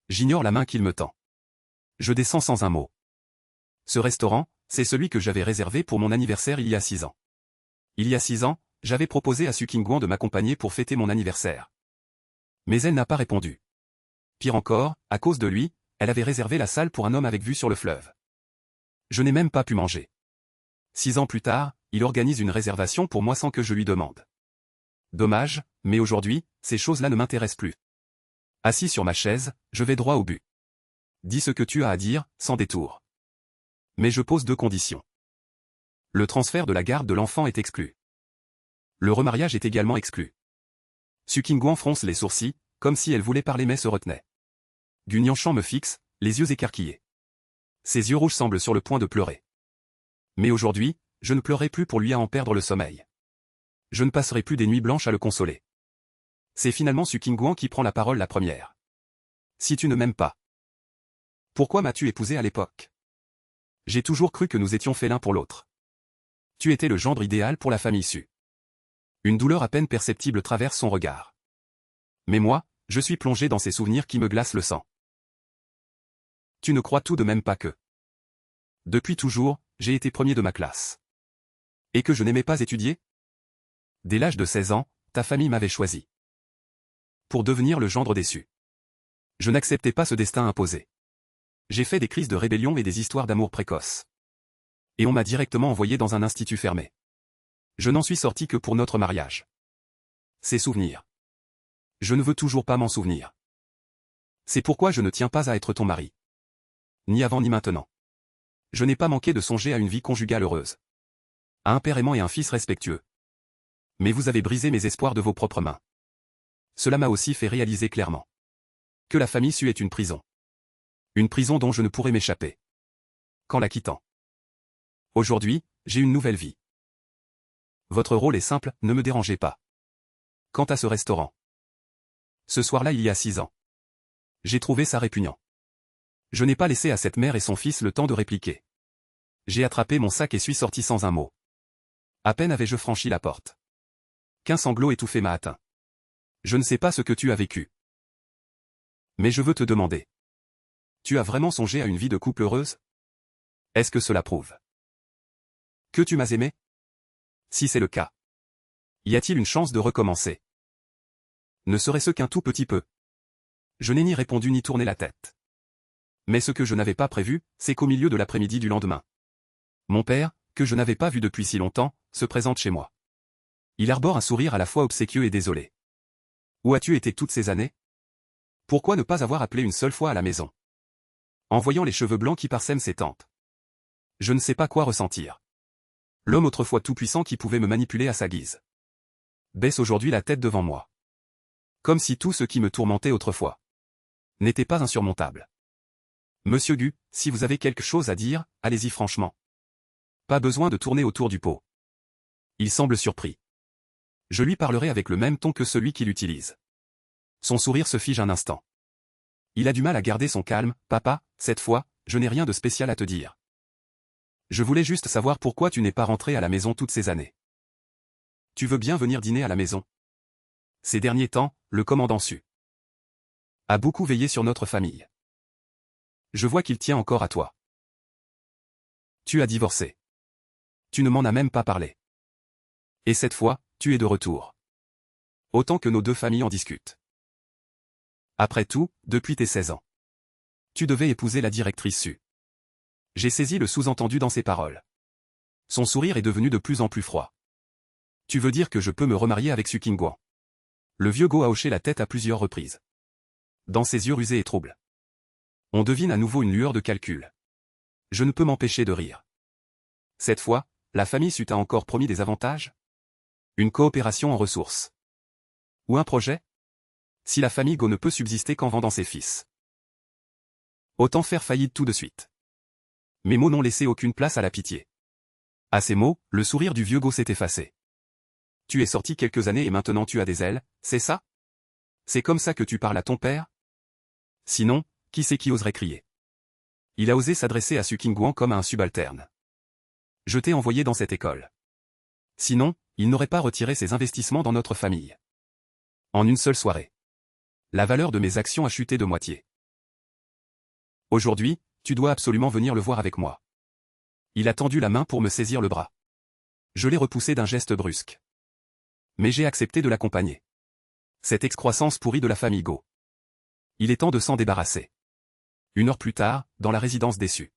J'ignore la main qu'il me tend. Je descends sans un mot. Ce restaurant, c'est celui que j'avais réservé pour mon anniversaire il y a 6 ans. Il y a 6 ans, j'avais proposé à Su Qingguan de m'accompagner pour fêter mon anniversaire. Mais elle n'a pas répondu. Pire encore, à cause de lui, elle avait réservé la salle pour un homme avec vue sur le fleuve. Je n'ai même pas pu manger. 6 ans plus tard, il organise une réservation pour moi sans que je lui demande. Dommage, mais aujourd'hui, ces choses-là ne m'intéressent plus. Assis sur ma chaise, je vais droit au but. Dis ce que tu as à dire, sans détour. Mais je pose 2 conditions. Le transfert de la garde de l'enfant est exclu. Le remariage est également exclu. Su Qingguan fronce les sourcils, comme si elle voulait parler mais se retenait. Guignanchan me fixe, les yeux écarquillés. Ses yeux rouges semblent sur le point de pleurer. Mais aujourd'hui, je ne pleurerai plus pour lui à en perdre le sommeil. Je ne passerai plus des nuits blanches à le consoler. C'est finalement Su Qingguan qui prend la parole la première. Si tu ne m'aimes pas, pourquoi m'as-tu épousé à l'époque? J'ai toujours cru que nous étions faits l'un pour l'autre. Tu étais le gendre idéal pour la famille Su. Une douleur à peine perceptible traverse son regard. Mais moi, je suis plongé dans ces souvenirs qui me glacent le sang. Tu ne crois tout de même pas que... Depuis toujours, j'ai été premier de ma classe. Et que je n'aimais pas étudier? Dès l'âge de 16 ans, ta famille m'avait choisi. Pour devenir le gendre déçu. Je n'acceptais pas ce destin imposé. J'ai fait des crises de rébellion et des histoires d'amour précoces. Et on m'a directement envoyé dans un institut fermé. Je n'en suis sorti que pour notre mariage. Ces souvenirs. Je ne veux toujours pas m'en souvenir. C'est pourquoi je ne tiens pas à être ton mari. Ni avant ni maintenant. Je n'ai pas manqué de songer à une vie conjugale heureuse. À un père aimant et un fils respectueux. Mais vous avez brisé mes espoirs de vos propres mains. Cela m'a aussi fait réaliser clairement que la famille Su est une prison. Une prison dont je ne pourrais m'échapper. Qu'en la quittant. Aujourd'hui, j'ai une nouvelle vie. Votre rôle est simple, ne me dérangez pas. Quant à ce restaurant. Ce soir-là il y a 6 ans. J'ai trouvé ça répugnant. Je n'ai pas laissé à cette mère et son fils le temps de répliquer. J'ai attrapé mon sac et suis sorti sans un mot. À peine avais-je franchi la porte. Qu'un sanglot étouffé m'a atteint. Je ne sais pas ce que tu as vécu. Mais je veux te demander. Tu as vraiment songé à une vie de couple heureuse? Est-ce que cela prouve que tu m'as aimé? Si c'est le cas. Y a-t-il une chance de recommencer? Ne serait-ce qu'un tout petit peu. Je n'ai ni répondu ni tourné la tête. Mais ce que je n'avais pas prévu, c'est qu'au milieu de l'après-midi du lendemain. Mon père, que je n'avais pas vu depuis si longtemps, se présente chez moi. Il arbore un sourire à la fois obséquieux et désolé. Où as-tu été toutes ces années? Pourquoi ne pas avoir appelé une seule fois à la maison? En voyant les cheveux blancs qui parsèment ses tempes. Je ne sais pas quoi ressentir. L'homme autrefois tout-puissant qui pouvait me manipuler à sa guise. Baisse aujourd'hui la tête devant moi. Comme si tout ce qui me tourmentait autrefois n'était pas insurmontable. Monsieur Gu, si vous avez quelque chose à dire, allez-y franchement. Pas besoin de tourner autour du pot. Il semble surpris. Je lui parlerai avec le même ton que celui qu'il utilise. Son sourire se fige un instant. Il a du mal à garder son calme. Papa, cette fois, je n'ai rien de spécial à te dire. Je voulais juste savoir pourquoi tu n'es pas rentré à la maison toutes ces années. Tu veux bien venir dîner à la maison? Ces derniers temps, le commandant Su a beaucoup veillé sur notre famille. Je vois qu'il tient encore à toi. Tu as divorcé. Tu ne m'en as même pas parlé. Et cette fois, tu es de retour. Autant que nos deux familles en discutent. Après tout, depuis tes 16 ans. Tu devais épouser la directrice Su. J'ai saisi le sous-entendu dans ses paroles. Son sourire est devenu de plus en plus froid. Tu veux dire que je peux me remarier avec Su Qingguan? Le vieux Go a hoché la tête à plusieurs reprises. Dans ses yeux rusés et troubles. On devine à nouveau une lueur de calcul. Je ne peux m'empêcher de rire. Cette fois, la famille Su t'a encore promis des avantages? Une coopération en ressources. Ou un projet? Si la famille Go ne peut subsister qu'en vendant ses fils. Autant faire faillite tout de suite. Mes mots n'ont laissé aucune place à la pitié. À ces mots, le sourire du vieux Go s'est effacé. Tu es sorti quelques années et maintenant tu as des ailes, c'est ça? C'est comme ça que tu parles à ton père? Sinon, qui c'est qui oserait crier? Il a osé s'adresser à Su Qingguan comme à un subalterne. Je t'ai envoyé dans cette école. Sinon, il n'aurait pas retiré ses investissements dans notre famille. En une seule soirée. La valeur de mes actions a chuté de moitié. Aujourd'hui, tu dois absolument venir le voir avec moi. Il a tendu la main pour me saisir le bras. Je l'ai repoussé d'un geste brusque. Mais j'ai accepté de l'accompagner. Cette excroissance pourrie de la famille Go. Il est temps de s'en débarrasser. 1 heure plus tard, dans la résidence des Su.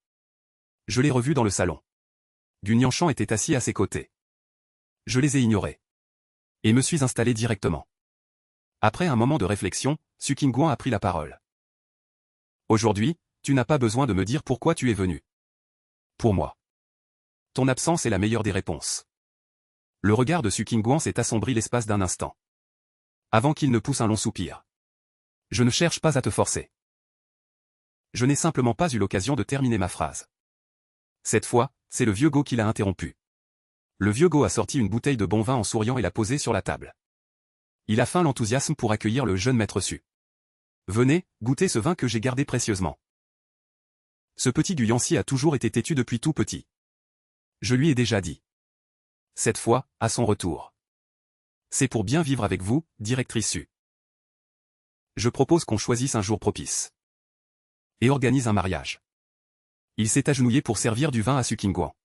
Je l'ai revu dans le salon. Gu Nianshan était assis à ses côtés. Je les ai ignorés. Et me suis installé directement. Après un moment de réflexion, Su Qingguan a pris la parole. Aujourd'hui, tu n'as pas besoin de me dire pourquoi tu es venu. Pour moi. Ton absence est la meilleure des réponses. Le regard de Su Qingguan s'est assombri l'espace d'un instant. Avant qu'il ne pousse un long soupir. Je ne cherche pas à te forcer. Je n'ai simplement pas eu l'occasion de terminer ma phrase. Cette fois, c'est le vieux Go qui l'a interrompu. Le vieux Go a sorti une bouteille de bon vin en souriant et l'a posée sur la table. Il a feint l'enthousiasme pour accueillir le jeune maître Su. Venez, goûtez ce vin que j'ai gardé précieusement. Ce petit Guyancy a toujours été têtu depuis tout petit. Je lui ai déjà dit. Cette fois, à son retour. C'est pour bien vivre avec vous, directrice Su. Je propose qu'on choisisse un jour propice. Et organise un mariage. Il s'est agenouillé pour servir du vin à Su Qingguan.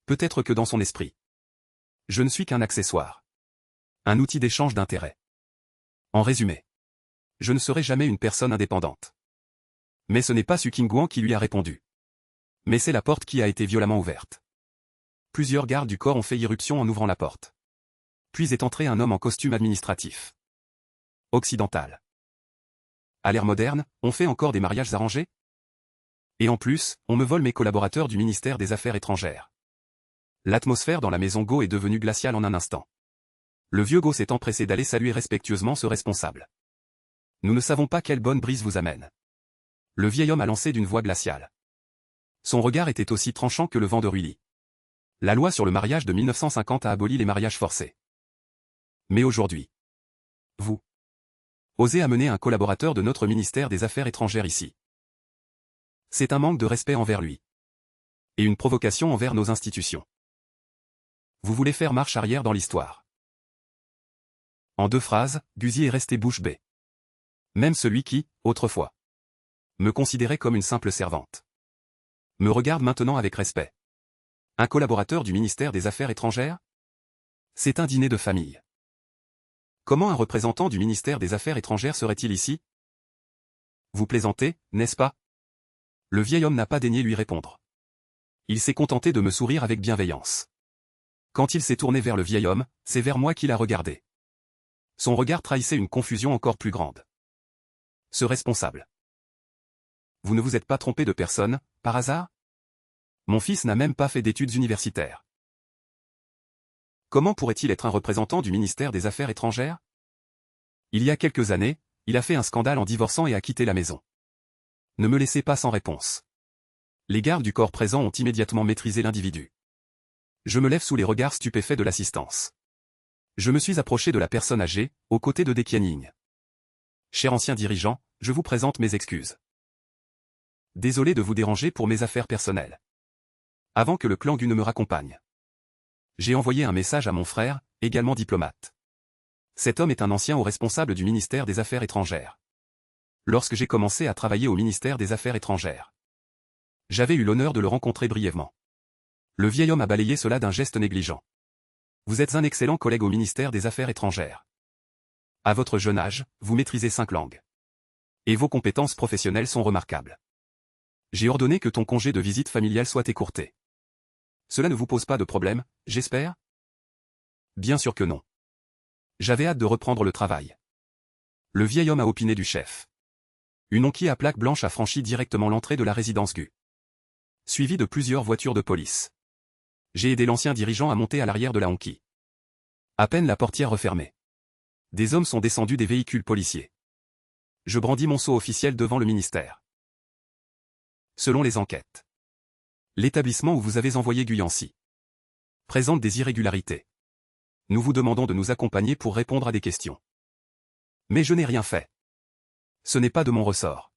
Peut-être que dans son esprit. Je ne suis qu'un accessoire. Un outil d'échange d'intérêts. En résumé. Je ne serai jamais une personne indépendante. Mais ce n'est pas Su Qingguan qui lui a répondu. Mais c'est la porte qui a été violemment ouverte. Plusieurs gardes du corps ont fait irruption en ouvrant la porte. Puis est entré un homme en costume administratif. Occidental. À l'ère moderne, on fait encore des mariages arrangés? Et en plus, on me vole mes collaborateurs du ministère des Affaires étrangères. L'atmosphère dans la maison Go est devenue glaciale en un instant. Le vieux Go s'est empressé d'aller saluer respectueusement ce responsable. Nous ne savons pas quelle bonne brise vous amène. Le vieil homme a lancé d'une voix glaciale. Son regard était aussi tranchant que le vent de Rully. La loi sur le mariage de 1950 a aboli les mariages forcés. Mais aujourd'hui, vous osez amener un collaborateur de notre ministère des Affaires étrangères ici. C'est un manque de respect envers lui. Et une provocation envers nos institutions. Vous voulez faire marche arrière dans l'histoire. En 2 phrases, Gusy est resté bouche bée. Même celui qui, autrefois, me considérait comme une simple servante, me regarde maintenant avec respect. Un collaborateur du ministère des Affaires étrangères? C'est un dîner de famille. Comment un représentant du ministère des Affaires étrangères serait-il ici? Vous plaisantez, n'est-ce pas? Le vieil homme n'a pas daigné lui répondre. Il s'est contenté de me sourire avec bienveillance. Quand il s'est tourné vers le vieil homme, c'est vers moi qu'il a regardé. Son regard trahissait une confusion encore plus grande. Ce responsable. Vous ne vous êtes pas trompé de personne, par hasard? Mon fils n'a même pas fait d'études universitaires. Comment pourrait-il être un représentant du ministère des Affaires étrangères? Il y a quelques années, il a fait un scandale en divorçant et a quitté la maison. Ne me laissez pas sans réponse. Les gardes du corps présent ont immédiatement maîtrisé l'individu. Je me lève sous les regards stupéfaits de l'assistance. Je me suis approché de la personne âgée, aux côtés de Dekianing. Cher ancien dirigeant, je vous présente mes excuses. Désolé de vous déranger pour mes affaires personnelles. Avant que le clan Gu ne me raccompagne. J'ai envoyé un message à mon frère, également diplomate. Cet homme est un ancien haut responsable du ministère des Affaires étrangères. Lorsque j'ai commencé à travailler au ministère des Affaires étrangères, j'avais eu l'honneur de le rencontrer brièvement. Le vieil homme a balayé cela d'un geste négligent. Vous êtes un excellent collègue au ministère des Affaires étrangères. À votre jeune âge, vous maîtrisez 5 langues. Et vos compétences professionnelles sont remarquables. J'ai ordonné que ton congé de visite familiale soit écourté. Cela ne vous pose pas de problème, j'espère? Bien sûr que non. J'avais hâte de reprendre le travail. Le vieil homme a opiné du chef. Une Honky à plaque blanche a franchi directement l'entrée de la résidence Gu. Suivi de plusieurs voitures de police. J'ai aidé l'ancien dirigeant à monter à l'arrière de la Honky. À peine la portière refermée. Des hommes sont descendus des véhicules policiers. Je brandis mon sceau officiel devant le ministère. Selon les enquêtes, l'établissement où vous avez envoyé Guyancy présente des irrégularités. Nous vous demandons de nous accompagner pour répondre à des questions. Mais je n'ai rien fait. Ce n'est pas de mon ressort.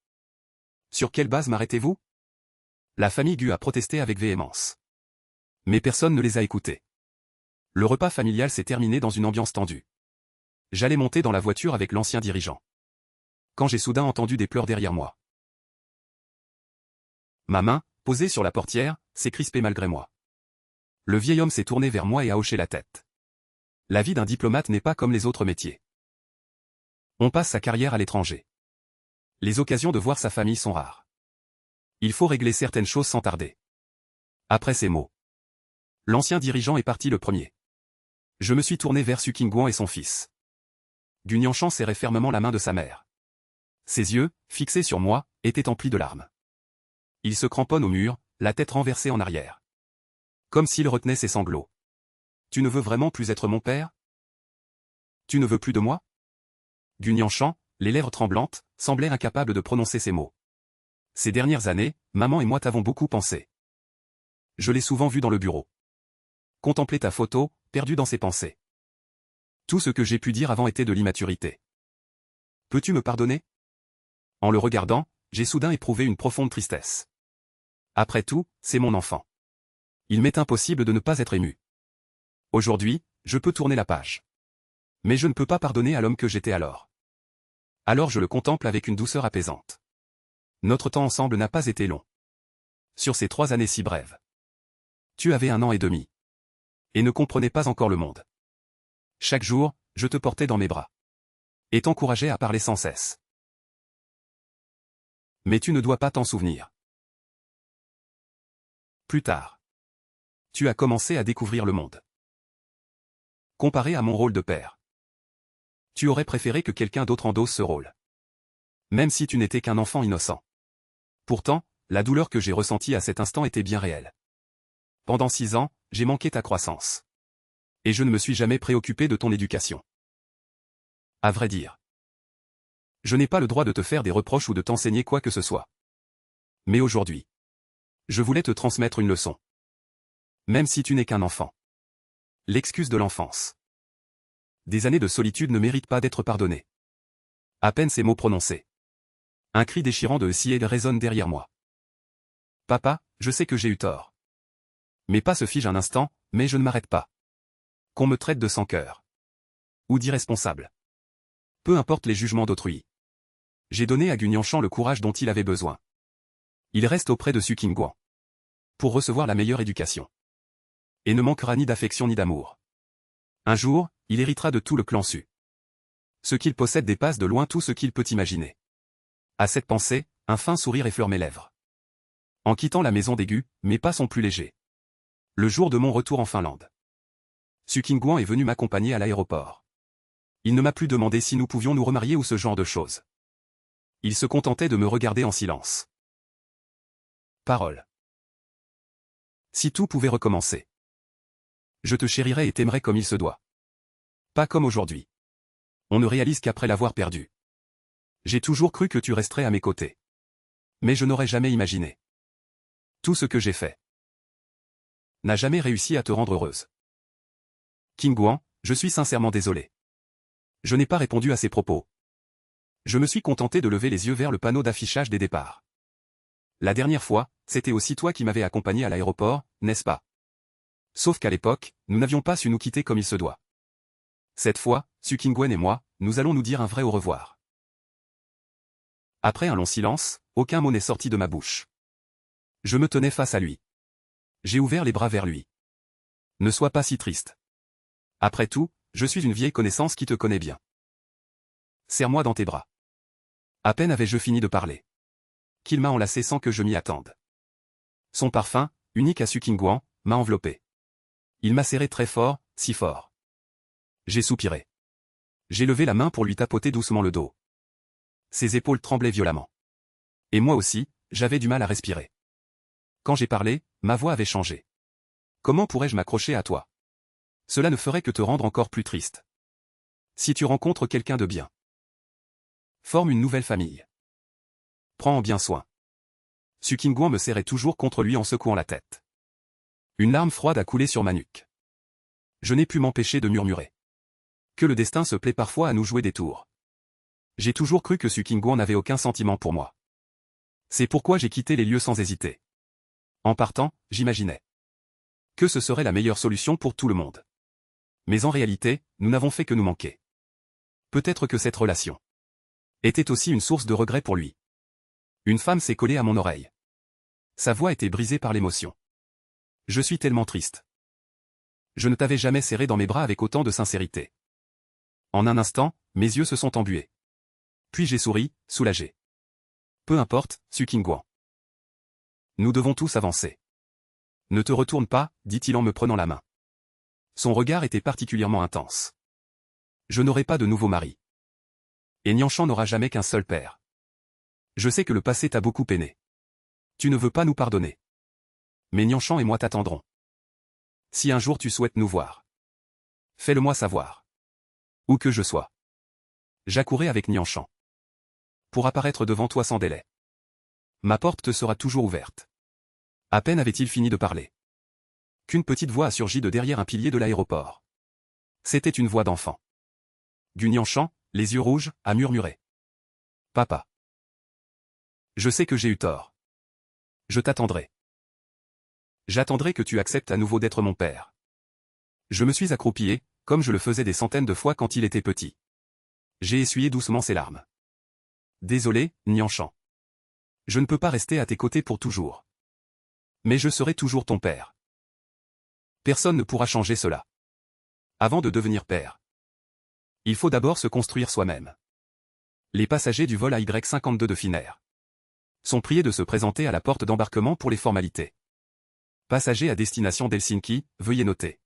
Sur quelle base m'arrêtez-vous? La famille Gu a protesté avec véhémence. Mais personne ne les a écoutés. Le repas familial s'est terminé dans une ambiance tendue. J'allais monter dans la voiture avec l'ancien dirigeant. Quand j'ai soudain entendu des pleurs derrière moi. Ma main, posée sur la portière, s'est crispée malgré moi. Le vieil homme s'est tourné vers moi et a hoché la tête. La vie d'un diplomate n'est pas comme les autres métiers. On passe sa carrière à l'étranger. Les occasions de voir sa famille sont rares. Il faut régler certaines choses sans tarder. Après ces mots, l'ancien dirigeant est parti le premier. Je me suis tourné vers Su Qingguan et son fils. Gu Nianshan serrait fermement la main de sa mère. Ses yeux, fixés sur moi, étaient emplis de larmes. Il se cramponne au mur, la tête renversée en arrière. Comme s'il retenait ses sanglots. Tu ne veux vraiment plus être mon père? Tu ne veux plus de moi? Gu Nianshan, les lèvres tremblantes, semblait incapable de prononcer ces mots. Ces dernières années, maman et moi t'avons beaucoup pensé. Je l'ai souvent vu dans le bureau. Contempler ta photo, perdu dans ses pensées. Tout ce que j'ai pu dire avant était de l'immaturité. Peux-tu me pardonner? En le regardant, j'ai soudain éprouvé une profonde tristesse. Après tout, c'est mon enfant. Il m'est impossible de ne pas être ému. Aujourd'hui, je peux tourner la page. Mais je ne peux pas pardonner à l'homme que j'étais alors. Alors je le contemple avec une douceur apaisante. Notre temps ensemble n'a pas été long. Sur ces 3 années si brèves. Tu avais 1 an et demi. Et ne comprenais pas encore le monde. Chaque jour, je te portais dans mes bras. Et t'encourageais à parler sans cesse. Mais tu ne dois pas t'en souvenir. Plus tard. Tu as commencé à découvrir le monde. Comparé à mon rôle de père. Tu aurais préféré que quelqu'un d'autre endosse ce rôle. Même si tu n'étais qu'un enfant innocent. Pourtant, la douleur que j'ai ressentie à cet instant était bien réelle. Pendant 6 ans, j'ai manqué ta croissance. Et je ne me suis jamais préoccupé de ton éducation. À vrai dire. Je n'ai pas le droit de te faire des reproches ou de t'enseigner quoi que ce soit. Mais aujourd'hui, je voulais te transmettre une leçon. Même si tu n'es qu'un enfant. L'excuse de l'enfance. Des années de solitude ne méritent pas d'être pardonnées. À peine ces mots prononcés. Un cri déchirant de Ciel résonne derrière moi. Papa, je sais que j'ai eu tort. Mes pas se figent un instant, mais je ne m'arrête pas. Qu'on me traite de sans cœur. Ou d'irresponsable. Peu importe les jugements d'autrui. J'ai donné à Gu Nianshan le courage dont il avait besoin. Il reste auprès de Su Qingguan. Pour recevoir la meilleure éducation. Et ne manquera ni d'affection ni d'amour. Un jour, il héritera de tout le clan Su. Ce qu'il possède dépasse de loin tout ce qu'il peut imaginer. À cette pensée, un fin sourire effleure mes lèvres. En quittant la maison des Gu, mes pas sont plus légers. Le jour de mon retour en Finlande. Su Qingguan est venu m'accompagner à l'aéroport. Il ne m'a plus demandé si nous pouvions nous remarier ou ce genre de choses. Il se contentait de me regarder en silence. Parole. Si tout pouvait recommencer. Je te chérirais et t'aimerais comme il se doit. Pas comme aujourd'hui. On ne réalise qu'après l'avoir perdu. J'ai toujours cru que tu resterais à mes côtés. Mais je n'aurais jamais imaginé. Tout ce que j'ai fait n'a jamais réussi à te rendre heureuse. Qingguan, je suis sincèrement désolé. Je n'ai pas répondu à ses propos. Je me suis contenté de lever les yeux vers le panneau d'affichage des départs. La dernière fois, c'était aussi toi qui m'avais accompagné à l'aéroport, n'est-ce pas? Sauf qu'à l'époque, nous n'avions pas su nous quitter comme il se doit. Cette fois, Su Qingguan et moi, nous allons nous dire un vrai au revoir. Après un long silence, aucun mot n'est sorti de ma bouche. Je me tenais face à lui. J'ai ouvert les bras vers lui. Ne sois pas si triste. Après tout, je suis une vieille connaissance qui te connaît bien. Serre-moi dans tes bras. À peine avais-je fini de parler. Qu'il m'a enlacé sans que je m'y attende. Son parfum, unique à Su Qingguan, m'a enveloppé. Il m'a serré très fort, si fort. J'ai soupiré. J'ai levé la main pour lui tapoter doucement le dos. Ses épaules tremblaient violemment. Et moi aussi, j'avais du mal à respirer. Quand j'ai parlé, ma voix avait changé. Comment pourrais-je m'accrocher à toi? Cela ne ferait que te rendre encore plus triste. Si tu rencontres quelqu'un de bien. Forme une nouvelle famille. Prends en bien soin. Su Qingguan me serrait toujours contre lui en secouant la tête. Une larme froide a coulé sur ma nuque. Je n'ai pu m'empêcher de murmurer. Que le destin se plaît parfois à nous jouer des tours. J'ai toujours cru que Su Qingguan n'avait aucun sentiment pour moi. C'est pourquoi j'ai quitté les lieux sans hésiter. En partant, j'imaginais que ce serait la meilleure solution pour tout le monde. Mais en réalité, nous n'avons fait que nous manquer. Peut-être que cette relation était aussi une source de regret pour lui. Une femme s'est collée à mon oreille. Sa voix était brisée par l'émotion. Je suis tellement triste. Je ne t'avais jamais serré dans mes bras avec autant de sincérité. En un instant, mes yeux se sont embués. Puis j'ai souri, soulagé. Peu importe, Su Qingguan. Nous devons tous avancer. Ne te retourne pas, dit-il en me prenant la main. Son regard était particulièrement intense. Je n'aurai pas de nouveau mari. Et Nianshan n'aura jamais qu'un seul père. Je sais que le passé t'a beaucoup peiné. Tu ne veux pas nous pardonner. Mais Nianshan et moi t'attendrons. Si un jour tu souhaites nous voir, fais-le-moi savoir. Où que je sois. J'accourrai avec Nianshan. Pour apparaître devant toi sans délai. Ma porte te sera toujours ouverte. À peine avait-il fini de parler qu'une petite voix a surgi de derrière un pilier de l'aéroport. C'était une voix d'enfant. Gu Nianshan, les yeux rouges, a murmuré. Papa. Je sais que j'ai eu tort. Je t'attendrai. J'attendrai que tu acceptes à nouveau d'être mon père. Je me suis accroupillé, comme je le faisais des centaines de fois quand il était petit. J'ai essuyé doucement ses larmes. Désolé, Nianshan. Je ne peux pas rester à tes côtés pour toujours. Mais je serai toujours ton père. Personne ne pourra changer cela. Avant de devenir père, il faut d'abord se construire soi-même. Les passagers du vol AY-52 de Finnair sont priés de se présenter à la porte d'embarquement pour les formalités. Passagers à destination d'Helsinki, veuillez noter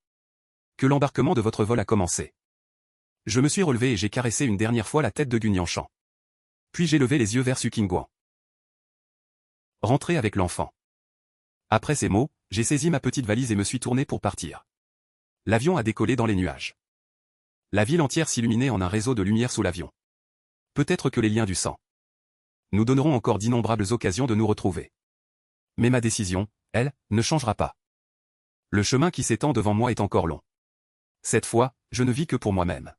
que l'embarquement de votre vol a commencé. Je me suis relevé et j'ai caressé une dernière fois la tête de Gu Nianshan. Puis j'ai levé les yeux vers Su Qingguan. Rentrez avec l'enfant. Après ces mots, j'ai saisi ma petite valise et me suis tourné pour partir. L'avion a décollé dans les nuages. La ville entière s'illuminait en un réseau de lumière sous l'avion. Peut-être que les liens du sang nous donneront encore d'innombrables occasions de nous retrouver. Mais ma décision, elle, ne changera pas. Le chemin qui s'étend devant moi est encore long. Cette fois, je ne vis que pour moi-même.